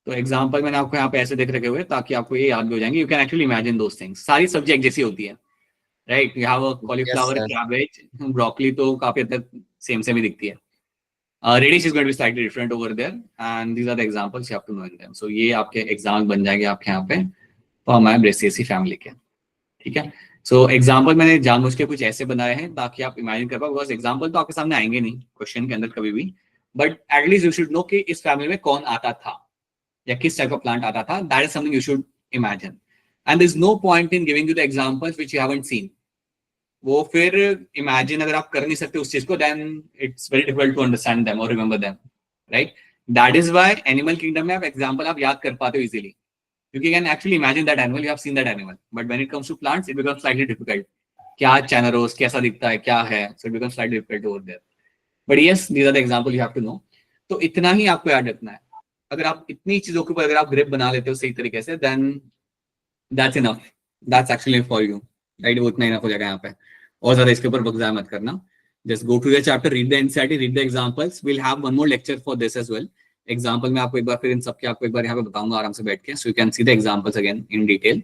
Speaker 1: तो एग्जाम्पल मैंने आपको यहाँ पे ऐसे देख रखे हुए ताकि आपको ये याद भी हो जाएंगे. You can actually imagine those things. सारी सब्जेक्ट जैसी होती है, right. You have cauliflower,
Speaker 4: sir.
Speaker 1: Cabbage, broccoli तो काफी हद तक सेम सेम ही दिखती है. Radish is going to be slightly different over there and these are the examples you have to know in them. So ये आपके एग्जाम बन जाएंगे आपके यहाँ पे हमारे ब्रेसियसी फैमिली के. ठीक है. सो एग्जाम्पल मैंने जानबूझ के कुछ ऐसे बनाए हैं ताकि आप इमेजिन कर पाओ, बिकॉज एग्जाम्पल तो आपके सामने आएंगे नहीं क्वेश्चन के अंदर कभी भी, but at least you should no कि इस फैमिली में कौन आता था या किस टाइप का प्लांट आता था. That is something you should imagine. And there is no point in giving you the examples which you haven't seen. वो फिर इमेजिन अगर आप कर नहीं सकते उस चीज को, then it's very difficult to understand them और remember them, right. That is why animal kingdom में आप एग्जांपल आप याद कर पाते हो इजीली, क्योंकि can actually imagine that animal, you have seen that animal. But when it comes to plants it becomes slightly difficult. क्या चैनरोस कैसा दिखता है, क्या है, so it becomes slightly difficult over there. But yes, these are the example you have to know. तो इतना ही आपको याद रखना है. अगर आप इतनी चीजों के ऊपर अगर आप ग्रिप बना लेते हो सही तरीके से, then that's enough. That's actually for you, right. वो इतना इनफ हो जाएगा यहाँ पे. और ज्यादा इसके ऊपर वक्त जाया मत करना. Just go to the chapter, read the NCERT, read the examples. We will have one more lecture for this as well. Example में आपको एक बार फिर इन सबके आपको एक बार यहाँ पे बताऊंगा आराम से बैठ के, so you can see the examples again in detail.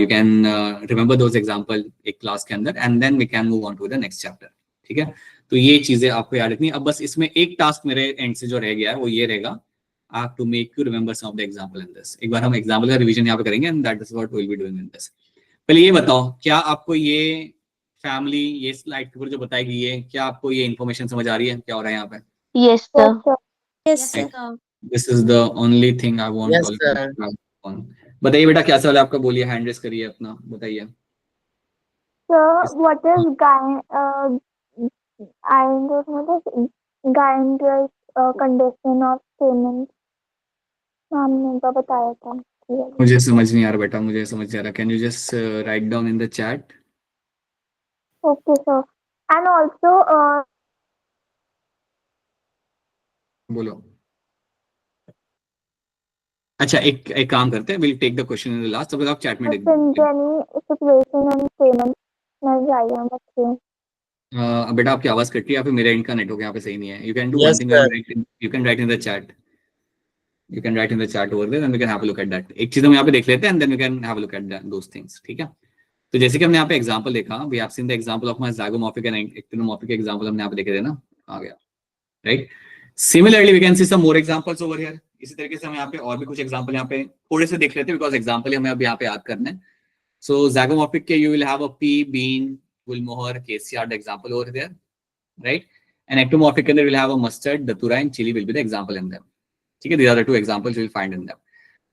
Speaker 1: You can remember those example एक क्लास के अंदर, and then we can move on to the next chapter. ठीक है. तो ये चीजें आपको याद रखनी. अब बस इसमें एक टास्क मेरे एंड से जो रह गया है वो ये रहेगा, I have to make you remember some of the example in this. एक बार हम एग्जाम्पल का रिवीजन यहाँ पे करेंगे, and that is what we will be doing in this. पहले ये बताओ, क्या आपको ये फैमिली, ये स्लाइड के ऊपर जो बताई गई है, क्या आपको ये इन्फॉर्मेशन समझ आ रही है क्या हो रहा है यहाँ पे?
Speaker 6: Yes, sir.
Speaker 2: Yes, sir.
Speaker 7: Yes, sir.
Speaker 1: This is the only thing I want
Speaker 4: Yes,
Speaker 1: all of you
Speaker 4: sir.
Speaker 1: to have on. बताइए बेटा क्या सवाल है आपका, बोलिए, हैंड रेस करिए अपना, बताइए.
Speaker 2: So, what is I don't know the gynandrous condition of stamen. हमने तो बताया था.
Speaker 1: मुझे समझ नहीं आ रहा बेटा, मुझे समझ नहीं आ रहा. Can you just write down in the chat?
Speaker 2: Okay, sir. And also,
Speaker 1: बोलो. अच्छा, एक काम करते हैं, will take the question in the last. तब आप चैट में लिख दीजिए.
Speaker 2: any situation and stamen मिल जाएगा बच्चे.
Speaker 1: बेटा आपकी आवाज कट रही है, या फिर मेरे एंड का नेटवर्क यहाँ पे सही नहीं है. You can do one
Speaker 4: Yes,
Speaker 1: thing,
Speaker 4: sir.
Speaker 1: You can write in the chat. You can write in the chat over there and we can have a look at that. एक चीज हम यहाँ पे देख लेते हैं and then we can have a look at those things. ठीक है. तो जैसे कि हमने यहाँ पे एग्जांपल देखा, we have seen the example of my zygomorphic and ectonomorphic example हमने यहाँ पे देखे थे ना, आ गया, right? Similarly we can see some more examples over here. इसी तरीके से हम यहाँ पे और भी कुछ एग्जांपल यहाँ पे थोड़े से देख लेते हैं, because एग्जांपल हमें अब यहाँ पे याद करना है. So zygomorphic के you will have a pea, bean, gulmohar, cassia, the example over there, right? And ectomorphic के अंदर will have a mustard, datura and chili will be the example in them. Okay, these are the two examples you will find in them.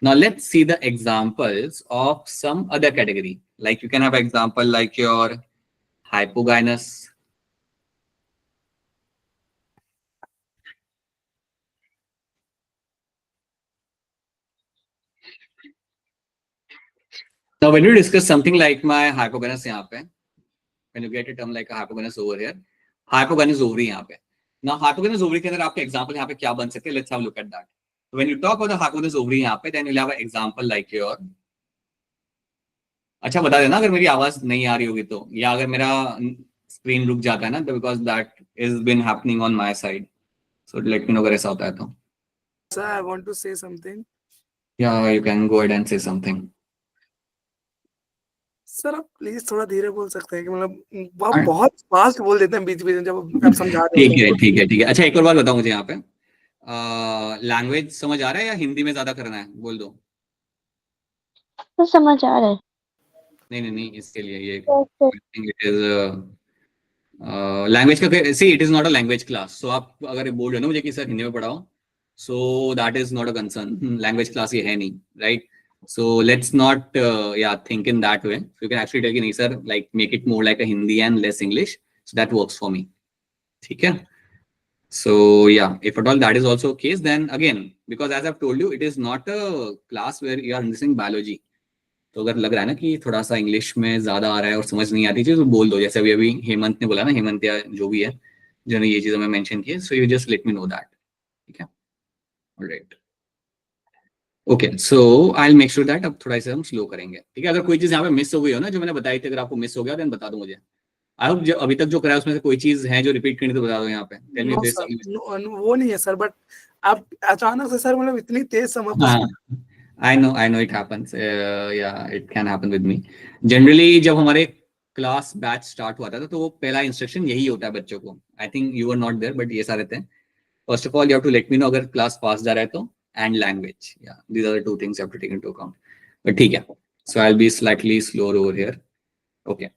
Speaker 1: Now let's see the examples of some other category. Like you can have example like your hypogynous. Now when you discuss something like my hypogynous यहाँ पे, when you get a term like a hypogynous over here, hypogynous ovary यहाँ पे. Now hypogynous ovary के अंदर आपके example यहाँ पे क्या बन सकते हैं? Let's have a look at that. When you talk about the hypogynous ovary यहाँ पे, then you'll have an example like your. अच्छा बता देना अगर मेरी आवाज नहीं आ रही होगी तो, या अगर मेरा स्क्रीन रुक जाता है ना, तो because that is been happening on my side. So let me know अगर ऐसा होता है तो.
Speaker 5: Sir, I want to say something.
Speaker 1: Yeah, you can go ahead and say something.
Speaker 5: Sir आप प्लीज थोड़ा धीरे बोल सकते हैं कि मतलब आप बहुत फास्ट बोल देते हैं बीच बीच में जब आप समझा रहे
Speaker 1: ठीक है ठीक है ठीक है. अच्छा एक और बात बताओ मुझे यहाँ पे, लैंग्वेज समझ आ रहा है या हिंदी में ज्यादा करना है? बोल दो.
Speaker 6: तो समझ आ रहा है.
Speaker 1: नहीं इसके लिए ये इट इज लैंग्वेज का, see it is not a language class. So आप अगर बोल रहे हो ना मुझे कि सर हिंदी में पढ़ाओ, सो that is not a concern. Language class ये है नहीं, right? So let's not think in that way. So you can actually tell me, sir, like make it more like a Hindi and less English. So that works for me. Okay. So yeah, if at all that is also the case, then again, because as I've told you, it is not a class where you are understanding biology. तो अगर लग रहा है ना कि थोड़ा सा English में ज्यादा आ रहा है और समझ नहीं आती चीज, तो बोल दो. जैसे अभी हेमंत ने बोला ना, हेमंत या जो भी है जिन्होंने ये चीज हमें मेंशन की है, so you just let me know that. ठीक है. Alright. Okay, so I will make sure that अब थोड़ा सा हम स्लो करेंगे. ठीक है. अगर कोई चीज यहाँ पे मिस हो गई हो ना जो मैंने बताई थी, अगर आपको मिस हो गया देन बता दो मुझे. आई होप अभी तक जो करा है उसमें से कोई चीज है जो रिपीट करनी तो बता दो यहाँ पे. Tell me this.
Speaker 5: वो नहीं है सर, बट आप अचानक से सर मतलब इतनी तेज समझ
Speaker 1: हाँ, I know it happens. Yeah, it can happen with me. Generally जब हमारे क्लास बैच स्टार्ट हुआ था तो वो पहला इंस्ट्रक्शन यही होता है बच्चों को. I think you were not there, but ये सारे थे. First of all, you have to let me know अगर क्लास पास जा रहा है तो, and language. Yeah, these are the two things you have to take into account. But ठीक है. So I'll be slightly slower over here. Okay.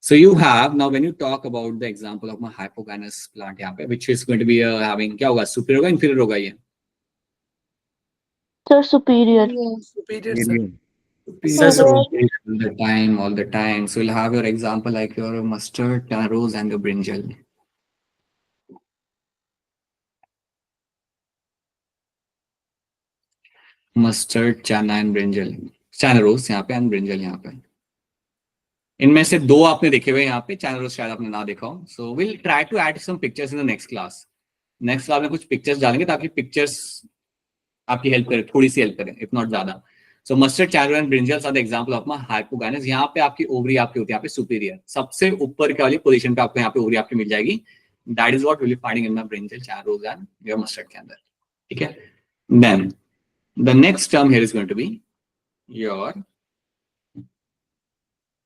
Speaker 1: So you have now when you talk about the example of my hypogynous plant यहाँ पे, which is going to be having क्या होगा, superior होगा, inferior होगा ये?
Speaker 6: Sir, superior.
Speaker 5: Superior sir.
Speaker 4: Sir,
Speaker 2: Superior.
Speaker 1: All the time. So you'll have your example like your mustard, taro, and your brinjal. Mustard, chana and brinjal. Chana rose यहाँ पे and brinjal यहाँ पे. इनमें से दो आपने देखे हुए यहाँ पे, chana rose शायद आपने ना देखा हो. So we'll try to add some pictures in the next class. Next class में कुछ pictures डालेंगे ताकि pictures आपकी हेल्प करे, थोड़ी सी हेल्प करें, if not ज्यादा. So mustard, chana and brinjals are the example of my hypogynous. यहाँ पे आपकी ओवरी आपकी होती है यहाँ पे सुपीरियर, सबसे ऊपर के वाली पोजीशन पे आपको यहाँ पे ओवरी आपकी मिल जाएगी. That is what we'll be finding in my brinjal, chana rose and your mustard के अंदर. ठीक है. Then the next term here is going to be your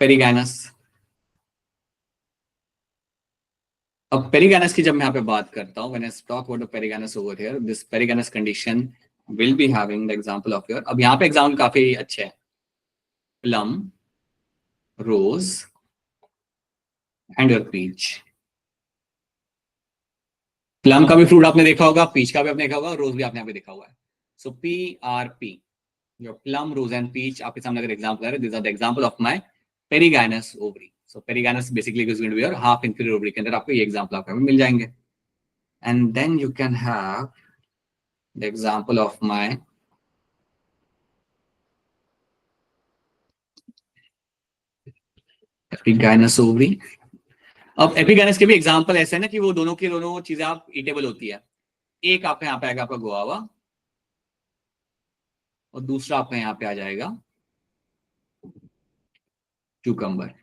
Speaker 1: perigynous. अब perigynous की जब मैं यहाँ पे बात करता हूँ, when I talk about the perigynous over here, this perigynous condition will be having the example of your. अब यहाँ पे example काफी अच्छे हैं. Plum, rose, and your peach. Plum का भी फ्रूट आपने देखा होगा, पीच का भी आपने देखा होगा, रोज भी आपने यहाँ पे देखा हुआ है. सो PRP, your plum, rose and peach आपके सामने अगर एग्जांपल है, these are the example of my perigynous ovary. So perigynous basically is going to be your half inferior ovary के अंदर आपको ये एग्जांपल आपको मिल जाएंगे. And then you can have the example of my epigynous ovary. अब epigynous के भी example ऐसे है ना कि वो दोनों की दोनों चीजें आप ईटेबल होती है. एक आपका यहाँ पे आएगा आपका गुआवा और दूसरा आपका यहाँ पे आ जाएगा क्यूकम्बर.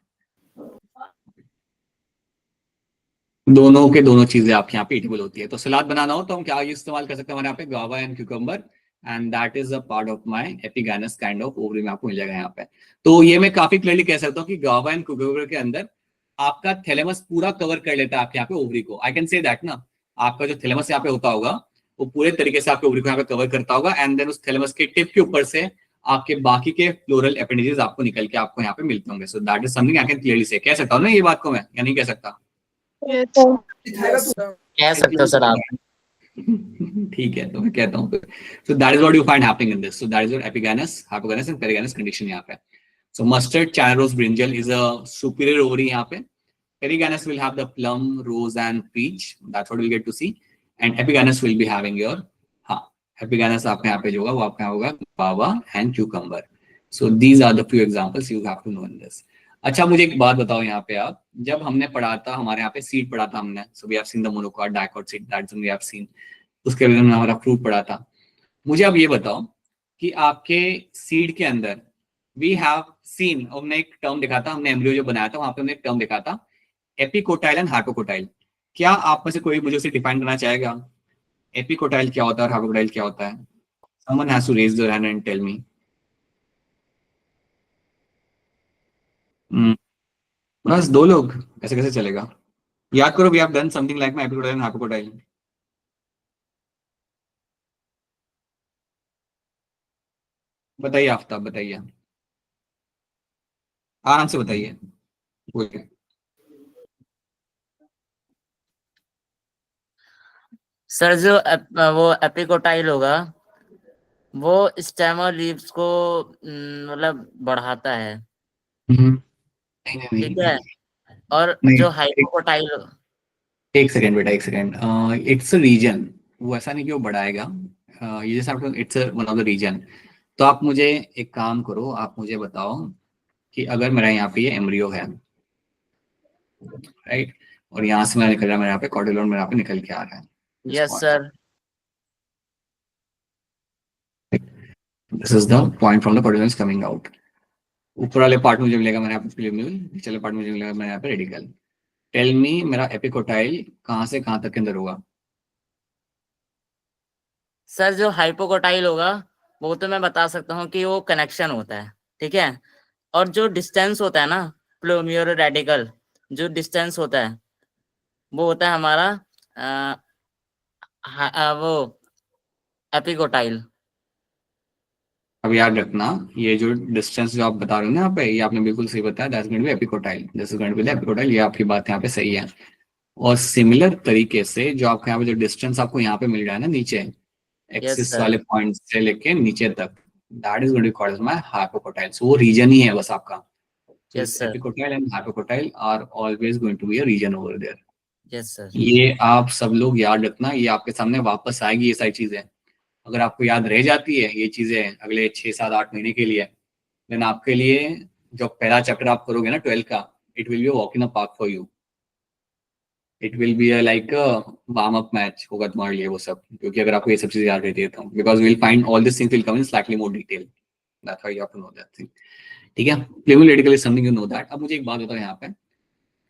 Speaker 1: दोनों के दोनों चीजें आपके यहाँ पे ईटेबल होती है. तो सलाद बनाना हो तो हम क्या इस्तेमाल कर सकते हैं हमारे यहाँ पे, guava and cucumber, and that is a part of my epigynous kind of ovary में आपको मिल जाएगा यहाँ पे. तो ये मैं काफी क्लियरली कह सकता हूँ कि गुआवा एंड क्यूकम्बर के अंदर आपका थैलेमस पूरा कवर कर लेता है आपके यहाँ पे ओवरी को. आई कैन से दैट ना, आपका जो थैलेमस यहाँ पे होता होगा वो पूरे तरीके से आपके ओवरी को यहाँ पे कवर करता होगा, एंड देन उस थैलेमस के टिप के ऊपर से आपके बाकी के फ्लोरल एपेंडेजेस आपको निकल के आपको यहाँ पे मिलते होंगे. सो that is something I can clearly से. कह सकता हूँ ना ये बात को मैं, या नहीं कह सकता?
Speaker 4: कह सकते हो सर आप.
Speaker 1: ठीक है, तो मैं कहता हूँ. So that is what you find happening in this. So that is your epigynous, hypogynous and perigynous condition यहाँ पे. So mustard, China rose, brinjal is a superior ovary यहाँ पे. Perigynous will have the plum, rose and peach. That's what we'll get to see. And epigynous will be having your, epigynous आपके यहाँ पे जो होगा वो आपका होगा guava and cucumber. So these are the few examples you have to know in this. अच्छा, मुझे एक बात बताओ यहाँ पे आप, जब हमने पढ़ा था हमारे यहाँ पे सीड पढ़ा था हमने, so we have seen the monocot, dicot seed, that's we have seen. उसके बाद हमने हमारा फ्रूट पढ़ा था. मुझे अब ये बताओ कि आपके सीड के अंदर we have seen, हमने एक टर्म देखा था, हमने एम्ब्रियो जो बनाया था वहां पे हमने एक टर्म देखा था एपिकोटाइल एंड हाइपोकोटाइल. क्या आप में से कोई मुझे उसे डिफाइन करना चाहेगा? एपिकोटाइल क्या होता है और हाइपोकोटाइल क्या होता है? Someone has to raise their hand and tell me. बस दो लोग, ऐसे कैसे चलेगा? याद करो, we have done something like my epicotyl and hypocotyl. बताइए आफ्ताब, बताइए, आराम से बताइए. बोलिए.
Speaker 4: सर जो वो एपिकोटाइल होगा वो स्टेम और लीव्स को मतलब बढ़ाता है. ठीक है. और जो हाइपोकोटाइल,
Speaker 1: एक सेकेंड बेटा, एक सेकेंड. इट्स अ रीजन, वो ऐसा नहीं कि वो बढ़ाएगा. ये जैसे आपको it's one of the reason. तो आप मुझे एक काम करो, आप मुझे बताओ कि अगर मेरा यहाँ पे ये एम्ब्रियो है, राइट, और यहाँ से मेरा निकल रहा है, मेरे यहाँ पे कॉटिलोन मेरे यहाँ पे निकल के आ रहा है.
Speaker 4: Yes sir.
Speaker 1: This is the point from the cotyledon is coming out. ऊपर वाले पार्ट में मुझे मिलेगा मेरे यहाँ पे प्लूम्यूल, नीचे वाले पार्ट में मुझे मिलेगा मेरे यहाँ पे रेडिकल. टेल मी, मेरा एपिकोटाइल कहाँ से कहाँ तक के अंदर होगा?
Speaker 4: सर जो हाइपोकोटाइल होगा वो तो मैं बता सकता हूँ कि वो कनेक्शन होता है, ठीक है। और जो डिस्टेंस होता है ना प्लूमियर रेडिकल, जो डिस्टेंस होता है वो होता है हमारा वो एपिकोटाइल।
Speaker 1: अब याद रखना, ये जो डिस्टेंस जो आप बता रहे हो ना यहाँ पे, ये आपने बिल्कुल सही बताया, that's going to be epicotyl, this is going to be the epicotyl, ये आपकी बात यहाँ पे सही है। और सिमिलर तरीके से जो आपका यहाँ पे जो डिस्टेंस आपको यहाँ पे मिल रहा है ना नीचे,
Speaker 4: यस
Speaker 1: एक्सिस
Speaker 4: सर,
Speaker 1: वाले पॉइंट से लेके नीचे तक, that is going to be called as my hypocotyl. सो वो रीजन ही है बस आपका। So
Speaker 4: yes
Speaker 1: this
Speaker 4: sir,
Speaker 1: epicotyle and hypocotyle are always going to be a region over there.
Speaker 4: Yes sir,
Speaker 1: ये आप सब लोग याद रखना, ये आपके सामने वापस आएगी ये सारी चीजें। अगर आपको याद रह जाती है ये चीजें अगले 6 7 8 महीने के लिए, देन आपके लिए जो पहला चैप्टर आप करोगे ना 12 का, it will B walk in a park for you. It will be like warm up match होगा तुम्हारे लिए वो सब, क्योंकि अगर आपको ये सब चीजें याद रहती है तो, because will find all this things will come in slightly more detail, that's why you have to know that thing. ठीक है, plumule radicle is something you know that. अब मुझे एक बात बताओ यहाँ पे,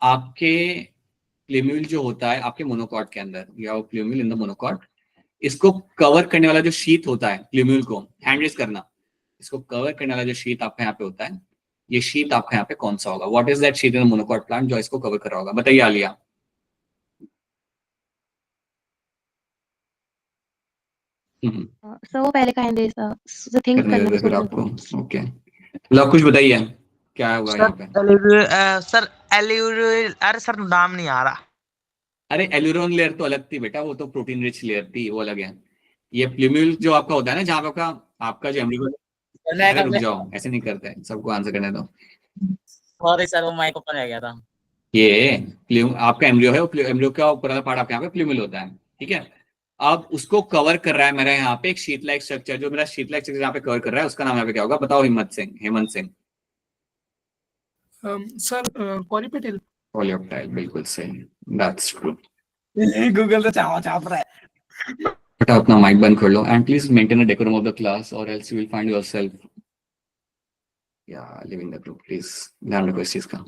Speaker 1: आपके प्लेम्यूल जो होता है आपके मोनोकॉट के अंदर, या प्लेम्यूल इन द मोनोकॉट, इसको कवर करने वाला जो शीट होता है प्लेम्यूल को, हैंड रेज करना, इसको कवर करने वाला जो शीट आपके यहाँ पे होता है, ये शीट आपके यहाँ पे कौन सा होगा? What is that sheet in monocot plant जो इसको कवर कर रहा होगा? बताइए आलिया।
Speaker 6: सर वो पहले का हैंड थिंक
Speaker 1: करने
Speaker 6: करना
Speaker 1: देते फिर
Speaker 6: सोचना
Speaker 1: आपको। ओके, मतलब कुछ बताइए क्या होगा यहाँ पे?
Speaker 7: सर अरे सर नाम नहीं आ रहा।
Speaker 1: अरे एल्यूरोन लेयर तो अलग थी बेटा, वो तो प्रोटीन रिच लेयर थी, वो अलग है। ये प्लेम्यूल जो आपका होता है ना, जहाँ पे आपका आपका जो एम्ब्रियो, अरे रुक जाओ, ऐसे नहीं करते, सबको आंसर करने दो।
Speaker 4: सॉरी सर वो माइक ओपन रह गया था।
Speaker 1: ये आपका एम्ब्रियो है, एम्ब्रियो का ऊपर वाला पार्ट आपके यहाँ पे प्लूमिल होता है, ठीक है। अब उसको कवर कर रहा है मेरा यहाँ पे एक शीट लाइक स्ट्रक्चर, जो मेरा शीट लाइक स्ट्रक्चर यहाँ पे कवर कर रहा है, उसका नाम यहाँ पे क्या होगा? बताओ हिम्मत सिंह, हेमंत सिंह।
Speaker 5: सर पॉलीपेटल।
Speaker 1: पॉलीऑक्टाइल, बिल्कुल सही, दैट्स ट्रू।
Speaker 5: गूगल तो चाप रहा है।
Speaker 1: बेटा अपना माइक बंद कर लो, and please maintain a decorum of the class और else you will find yourself living the group. Please ध्यान रखो इस चीज का।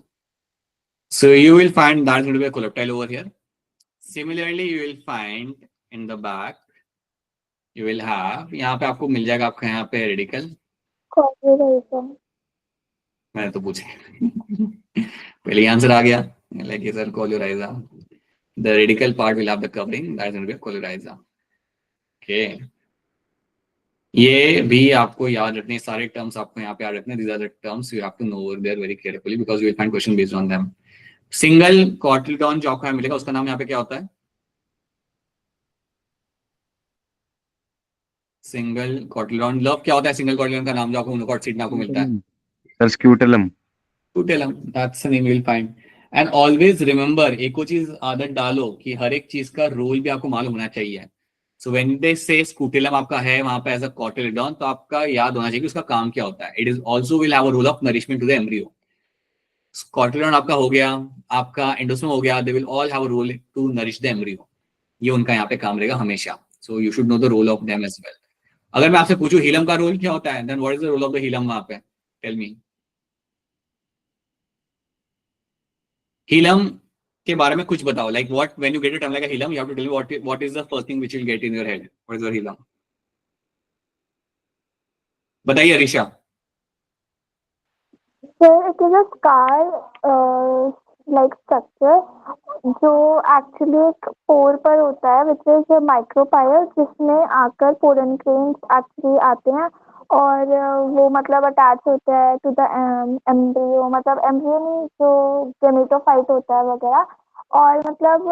Speaker 1: So you will find that's going to be a collectile over here. Similarly, you will find in the back, you will have, यहाँ पे आपको मिल जाएगा आपका यहाँ पे रेडिकल। मैंने तो पूछे पहले ही आंसर आ गया, like sir कोलोराइजा, the radical part will have the covering, that's going to be a कोलोराइजा। Okay, ये भी आपको याद रखने, सारे टर्म्स आपको यहाँ पे याद रखने, these are the terms you have to know over there very carefully because you will find question based on them. Single कॉटिलडॉन जो आपको यहाँ मिलेगा उसका नाम यहाँ पे क्या होता है? सिंगल कॉटिलडॉन, लव क्या होता है सिंगल कॉटिलडॉन का नाम जो आपको मोनोकॉट सीट में आपको मिलता है?
Speaker 8: Sir scutellum.
Speaker 1: Scutellum, that's the name you will find. And always remember, एक और चीज आदत डालो कि हर एक चीज का रोल भी आपको मालूम होना चाहिए। सो व्हेन दे से स्क्यूटेलम आपका है वहां पे एज अ कॉटिलडॉन, तो आपका याद होना चाहिए कि उसका काम क्या होता है। It is also will have a role of nourishment to the embryo. Cotyledon आपका हो गया, आपका एंडोस्पर्म हो गया, they will all have a role to nourish the embryo, ये उनका यहाँ पे काम रहेगा हमेशा। So you should know the role of them as well. अगर मैं आपसे पूछूं हीलम का रोल क्या होता है, then what is the role of the hilum वहां पे? टेल मी। हीलम के बारे में कुछ बताओ, like what, when you get a term like a hilum, you have to tell me what is the first thing which you will get in your head, what is the hilum? बताइए Arisha.
Speaker 2: So it is a scar like structure जो actually एक pore पर होता है, which is माइक्रोपायर, जिसमें आकर pollen grains actually आते हैं और वो मतलब अटैच होता है टू द एम्ब्रियो, मतलब एम्ब्रियो नहीं, जो गेमेटोफाइट होता है वगैरह। और मतलब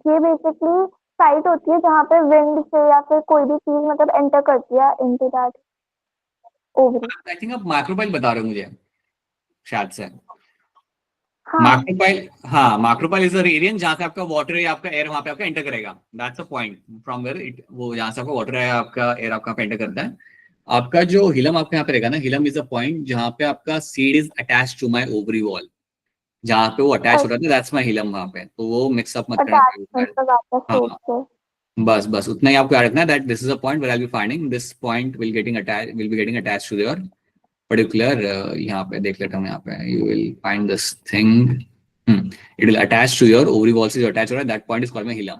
Speaker 2: ये बेसिकली साइट होती है जहाँ पे विंड से या फिर कोई भी चीज मतलब एंटर करती है into that ovary.
Speaker 1: I think आप माइक्रोपाइल बता रहे हो मुझे शायद से।
Speaker 2: हाँ
Speaker 1: माइक्रोपाइल, हाँ माइक्रोपाइल इज द एरियन जहां से आपका वाटर या आपका एयर वहां पे आपका एंटर करेगा, that's a point from where it, वो जहां से आपका वाटर है आपका एयर आपका एंटर करता है। आपका जो हिलम आपका यहाँ पे रहेगा ना, हिलम इज अ पॉइंट जहां पे आपका seed is attached to my ovary wall, जहां पे वो अटैच हो रहा था, दैट्स माय हिलम वहां पे। तो वो मिक्सअप मत
Speaker 2: अटैचमेंट
Speaker 1: करना।
Speaker 2: लगाता है
Speaker 1: हाँ
Speaker 2: सोच से।
Speaker 1: बस बस उतना ही आपको याद रखना है, that this is a point where I will be finding this point will be getting attached to your particular, यहाँ पे देख लेता हूँ, यहाँ पे you will find this thing, it will attach to your ovary wall से जो attach हो रहा है, that point is called my hilum.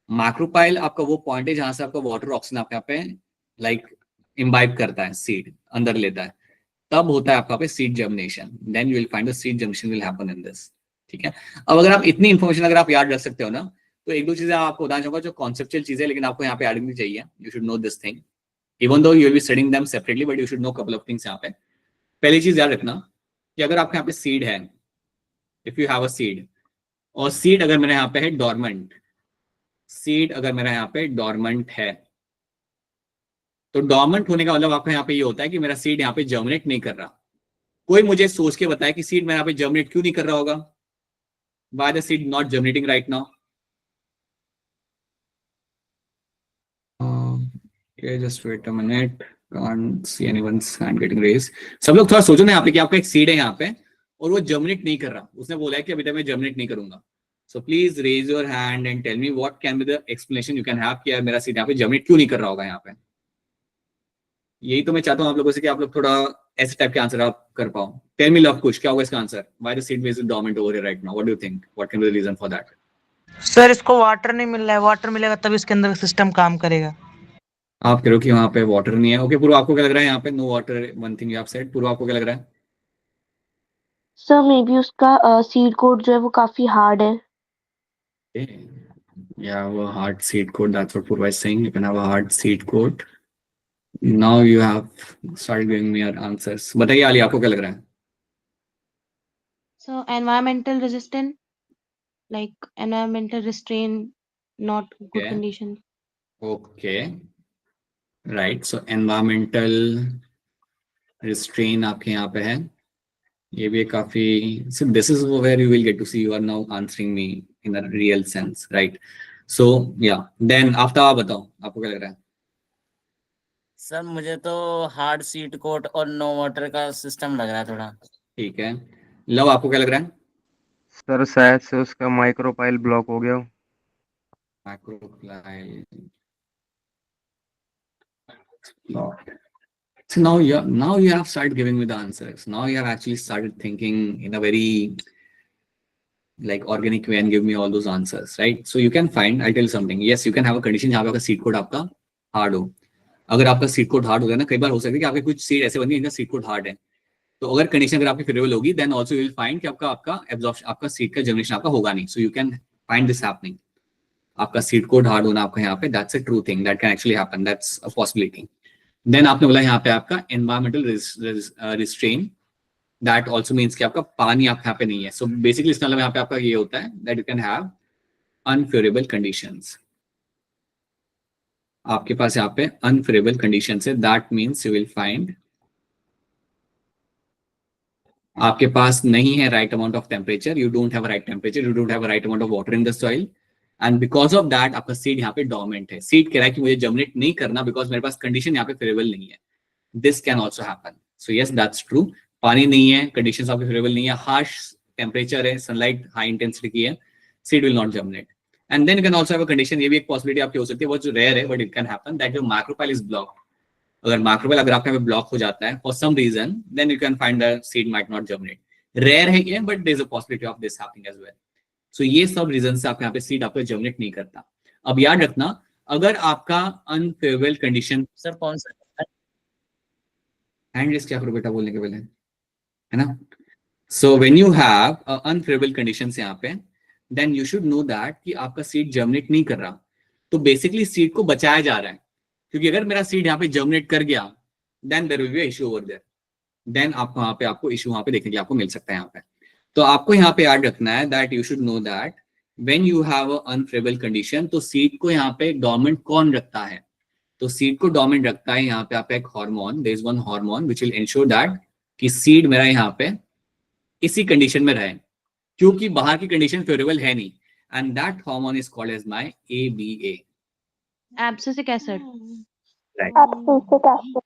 Speaker 1: Micropyle आपका वो पॉइंट है जहां से आपका वाटर ऑक्सीजन आपके यहाँ पे लाइक इम्बाइब करता है, सीड अंदर लेता है, तब होता है आपका पे seed germination. Then you will find the seed germination will happen in this. ठीक है, अब अगर आप इतनी इन्फॉर्मेशन अगर आप याद रख सकते हो ना, तो एक दो चीजें आपको बताना चाहूंगा जो कॉन्सेप्चुअल चीजें, लेकिन आपको यहाँ पे ऐड करनी चाहिए। You should no this thing even though you will be studying them separately, but you should no couple of things यहाँ पे। पहली चीज याद रखना कि अगर आपके यहाँ पे सीड है, if you have a seed, और सीड अगर मेरे यहाँ पे है डॉर्मेंट, सीड अगर मेरा यहाँ पे डॉर्मेंट है, तो डॉर्मेंट होने का मतलब आपका यहाँ पे ये होता है कि मेरा सीड यहाँ पे जर्मिनेट नहीं कर रहा। कोई मुझे सोच के बताए कि सीड मेरा यहाँ पे जर्मिनेट क्यों नहीं कर रहा होगा? Why the seed not germinating right now? Okay, just wait a minute. Can't see anyone's hand getting raised. सब लोग थोड़ा सोचो ना यहाँ पे कि आपका एक सीड है यहाँ पे और वो जर्मिनेट नहीं कर रहा, उसने बोला है कि अभी तक मैं जर्मिनेट नहीं करूंगा। So please raise your hand and tell me what can be the explanation you can have कि यार मेरा सीड यहाँ पे जर्मिनेट क्यों नहीं कर रहा होगा यहाँ पे। यही तो मैं चाहता हूँ आप लोगों से कि आप लोग थोड़ा ऐसे टाइप के आंसर आप कर पाओ। टेल मी लव कुश, क्या होगा इसका answer? Why the seed is dormant over here right now? What do you think? What can be the reason for that?
Speaker 7: Sir इसको वाटर नहीं मिल रहा है, वाटर मिलेगा तब इसके अंदर सिस्टम काम करेगा।
Speaker 1: आप कह रहे हो कि वहां पे वाटर नहीं है। ओके पूर्व, आपको क्या लग रहा है यहाँ पे? No water, one thing you have said. Purv, आपको क्या लग रहा है?
Speaker 6: सर मे बी उसका सीड कोड जो है वो काफी हार्ड है।
Speaker 1: You have a hard seed code. That's what Purva is saying. You can have a hard seed code. Now you have started giving me your answers. बताइए आली, आपको क्या लग रहा है?
Speaker 6: So environmental resistant, like environmental restraint, not good
Speaker 1: Okay.
Speaker 6: conditions.
Speaker 1: Okay. Right. So environmental restraint आपके यहाँ पे है। ये भी काफी, so this is where you will get to see you are now answering me in a real sense, right? So yeah, then after आप बताओ आपको क्या लग रहा है?
Speaker 4: सर मुझे तो हार्ड सीट कोट और नो वाटर का सिस्टम लग रहा है थोड़ा।
Speaker 1: ठीक है, लव आपको क्या लग रहा है?
Speaker 8: सर शायद से उसका माइक्रोपाइल ब्लॉक हो गया हो।
Speaker 1: Macropyle. So now you have started giving me the answers. Now you have actually started thinking in a very like organic way and give me all those answers, right? So you can find, I'll tell you something. Yes, you can have a condition जहाँ पे आपका seed code आपका hard हो। अगर आपका seed coat hard होगा ना, कई बार हो सकता है कि आपके कुछ सीड ऐसे बनेंगे जिनका सीड कोड हार्ड है, तो अगर कंडीशन अगर आपकी फेवरेबल होगी, then also you will find कि आपका एब्जॉर्प्शन, आपका सीड का जर्मिनेशन आपका होगा नहीं। So you can find this happening. आपका सीड कोड हार्ड होना आपका यहाँ पे, that's a true thing, that can actually happen, that's a possibility. Then आपने बोला यहाँ पे आपका environmental restraint, that also means कि आपका पानी आपके यहाँ पे नहीं है। सो बेसिकली इसका मतलब यहाँ पे आपका ये होता है that you can have unfavourable conditions. आपके पास यहाँ पे अनफेवरेबल कंडीशंस है, that means you will find आपके पास नहीं है right amount of temperature, you don't have right temperature, you don't have right amount of water in the soil, and because of that आपका seed यहाँ पे dormant है। Seed कह रहा है कि मुझे जर्मिनेट नहीं करना बिकॉज मेरे पास कंडीशन यहाँ पे फेवरेबल नहीं है। This can also happen. So yes that's true, पानी नहीं है, कंडीशंस आपके फेवरेबल नहीं है, हार्श टेम्परेचर है, सनलाइट हाई इंटेंसिटी की है, seed will not germinate. And then you can also have a condition, ये भी एक पॉसिबिलिटी आपकी हो सकती है, बहुत रेयर है but it can happen, that your micropyle is blocked. अगर मैक्रोपाइल अगर आपका ब्लॉक हो जाता है for some reason, then you can find the seed might not germinate. Rare है ये, but there is a possibility of this happening as well. So ये सब रीजन से आपके यहाँ पे सीड आपका जर्मिनेट नहीं करता। अब याद रखना, अगर आपका अनफेवरेबल कंडीशन,
Speaker 4: सर कौन सा?
Speaker 1: हैंड रेस क्या करो बेटा बोलने के पहले, है ना? So when you have unfavourable conditions यहाँ पे, then you should know that कि आपका सीड जर्मिनेट नहीं कर रहा, तो बेसिकली सीड को बचाया जा रहा है। क्योंकि अगर मेरा सीड यहाँ पे जर्मिनेट कर गया, then there will be issue over there, then आपको वहां पे आपको इशू वहां पे देखने के लिए आपको मिल सकता है यहाँ पे। तो आपको यहाँ पे याद रखना है that you should know that when you have a unfavourable condition, तो सीड को यहाँ पे डोरमेंट कौन रखता है? तो सीड को डोरमेंट रखता है यहाँ पे आपका एक hormone, there is one hormone which will ensure that कि सीड मेरा यहाँ पे इसी कंडीशन में रहे, क्योंकि बाहर की कंडीशन फेवरेबल है नहीं, and that hormone is called as my ABA।
Speaker 6: Abscisic acid.
Speaker 2: abscisic acid.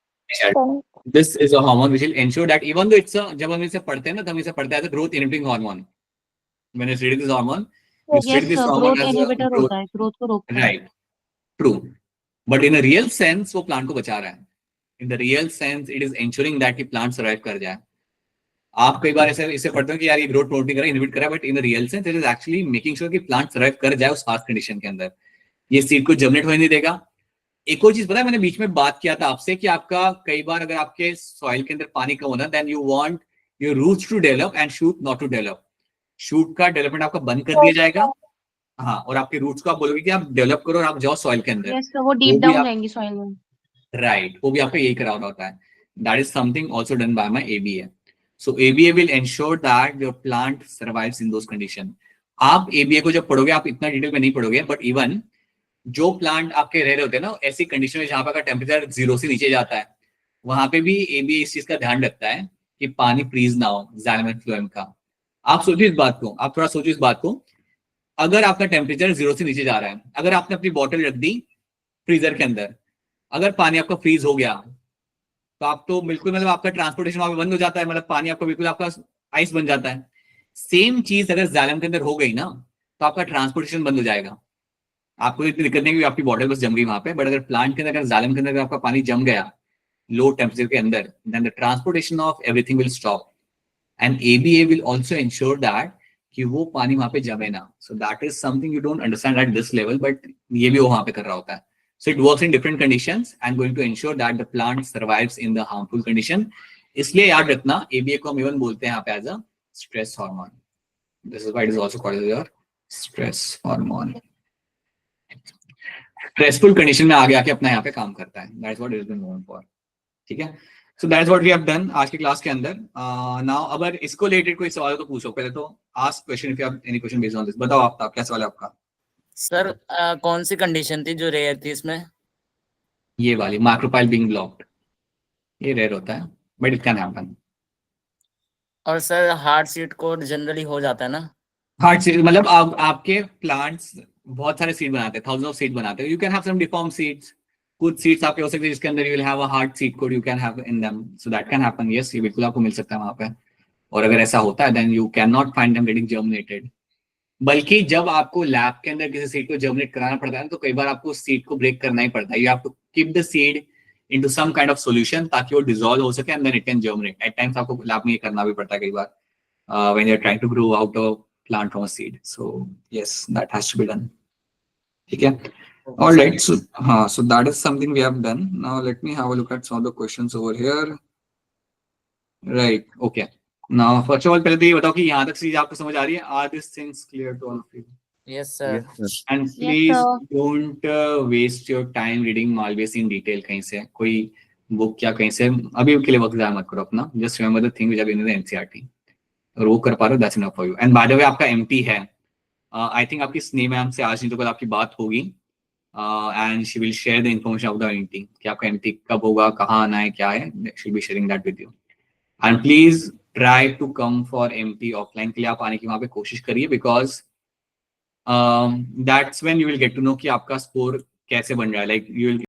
Speaker 1: This is a hormone which will ensure that even though it's a, जब हम इसे पढ़ते हैं ना, तो हम इसे पढ़ते हैं as a growth inhibiting hormone. When you study this hormone, you
Speaker 6: Yes,
Speaker 1: study this
Speaker 6: sir,
Speaker 1: hormone
Speaker 6: growth
Speaker 1: as a
Speaker 6: inhibitor
Speaker 1: growth,
Speaker 6: होता है, growth को रोकता है।
Speaker 1: right? True. But in a real sense, वो plant को बचा रहा है। In the real sense, it is ensuring that कि plant survive कर जाए। आप कई बार ऐसे इसे पढ़ते हो कि यार ये ग्रोथ प्रोमोट नहीं कर रहा है, इनहिबिट कर रहा है, but in the real sense it is actually making sure कि प्लांट सर्वाइव कर जाए उस हार्श कंडीशन के अंदर। ये सीड को जर्मिनेट होने नहीं देगा। एक और चीज पता है, मैंने बीच में बात किया था आपसे कि आपका कई बार अगर आपके सॉइल के अंदर पानी कम होना, then you want your roots to develop and shoot not to develop. Shoot का डेवलपमेंट आपका बंद कर दिया जाएगा, हाँ, और आपके रूट्स को आप बोलोगे कि आप डेवलप करो और आप जाओ सॉइल के अंदर।
Speaker 6: यस, वो डीप
Speaker 1: भी
Speaker 6: डाउन
Speaker 1: आप-
Speaker 6: जाएंगी सॉइल में।
Speaker 1: राइट, वो भी आपका यही करा होता है। That is something also done by my ABA। So ABA will ensure that your plant survives in those condition. आप ABA को जब पढ़ोगे, आप इतना डिटेल में नहीं पढ़ोगे, बट इवन जो प्लांट आपके रह रहे होते हैं ना ऐसी कंडीशन में जहां पर टेम्परेचर 0 से नीचे जाता है, वहां पे भी ABA इस चीज का ध्यान रखता है कि पानी फ्रीज ना हो जाइलम एंड फ्लोएम का। आप सोचिए इस बात को, आप थोड़ा सोचिए इस बात को, अगर आपका टेम्परेचर 0 से नीचे जा रहा है, अगर आपने अपनी बॉटल रख दी फ्रीजर के अंदर, अगर पानी आपका फ्रीज हो गया तो आप तो बिल्कुल मतलब आपका ट्रांसपोर्टेशन वहां पे बंद हो जाता है, मतलब पानी आपका बिल्कुल आपका आइस बन जाता है। सेम चीज अगर जाइलम के अंदर हो गई ना तो आपका ट्रांसपोर्टेशन बंद हो जाएगा। आपको इतनी दिक्कत नहीं कि आपकी बॉटल बस जम गई वहां पे, बट अगर प्लांट के अंदर, अगर जाइलम के अंदर अगर आपका पानी जम गया लो टेम्परेचर के अंदर, then the transportation of everything will stop and ABA will also ensure that कि वो पानी वहां पे जमे ना। So that is something you don't understand at this level, but ये भी वो वहां पे कर रहा होता है। So it works in different conditions and going to ensure that the plant survives in the harmful condition. इसलिए याद रखना ABA को हम इवन बोलते हैं यहाँ पे as a stress hormone. This is why it is also called as your stress hormone. Stressful condition में आगे आके अपना यहाँ पे काम करता है. That's what it has been known for. ठीक है? So that's what we have done आज की क्लास के अंदर. Now अगर इसको related कोई सवाल हो तो पूछो. पहले तो ask question if you have any question based on this. बताओ आप क्या सवाल है आपका?
Speaker 4: सर कौन सी कंडीशन थी जो रेयर थी इसमें?
Speaker 1: ये वाली macropyle being blocked. ये रेयर होता है, but it can happen.
Speaker 4: और sir hard seat code generally हो जाता है ना?
Speaker 1: हार्ड सीड मतलब आपके प्लांट्स बहुत सारे सीड बनाते हैं, थाउजेंड ऑफ सीड बनाते हैं। You can have some deform seeds, कुछ सीड्स आपके हो सकते हैं जिसके अंदर you will have a hard seed coat, you can have in them, so that can happen. Yes, ये बिल्कुल आपको मिल सकता है वहां पे। और अगर ऐसा होता है then you can not find them getting germinated. बल्कि जब आपको लैब के अंदर किसी सीड को जर्मिनेट कराना पड़ता है तो कई बार आपको सीड को ब्रेक करना ही पड़ता है। You have to keep the seed into some kind of solution ताकि वो dissolve हो सके and then it can germinate. At times आपको लैब में ये करना भी पड़ता है कई बार when you're trying to grow out a plant from a seed. So yes, that has to be done. ठीक है? All right. So so that is something we have done. Now let me have a look at some of the questions over here. Right. Okay. Now first of all पहले तो ये बताओ कि यहाँ तक चीज आपको समझ आ रही है? Are these things clear to all of you?
Speaker 4: Yes sir.
Speaker 1: And
Speaker 6: Yes,
Speaker 1: please
Speaker 6: sir.
Speaker 1: don't waste your time reading Malvasi in detail कहीं से, कोई बुक या कहीं से अभी के लिए वक्त ज़ाया मत करो अपना। Just remember the thing which have been in the NCERT. और वो कर पा रहे हो, that's enough for you. And by the way आपका MT है, I think आपकी स्नेह मैम से आज नहीं तो कल आपकी बात होगी, and she will share the information of the MT कि आपका MT कब होगा, कहाँ आना है, क्या है, she will be sharing that with you. And please try to come for MT offline के लिए आप आने की वहाँ पे कोशिश करिए, because that's when you will get to know कि आपका स्कोर कैसे बन रहा है, like you will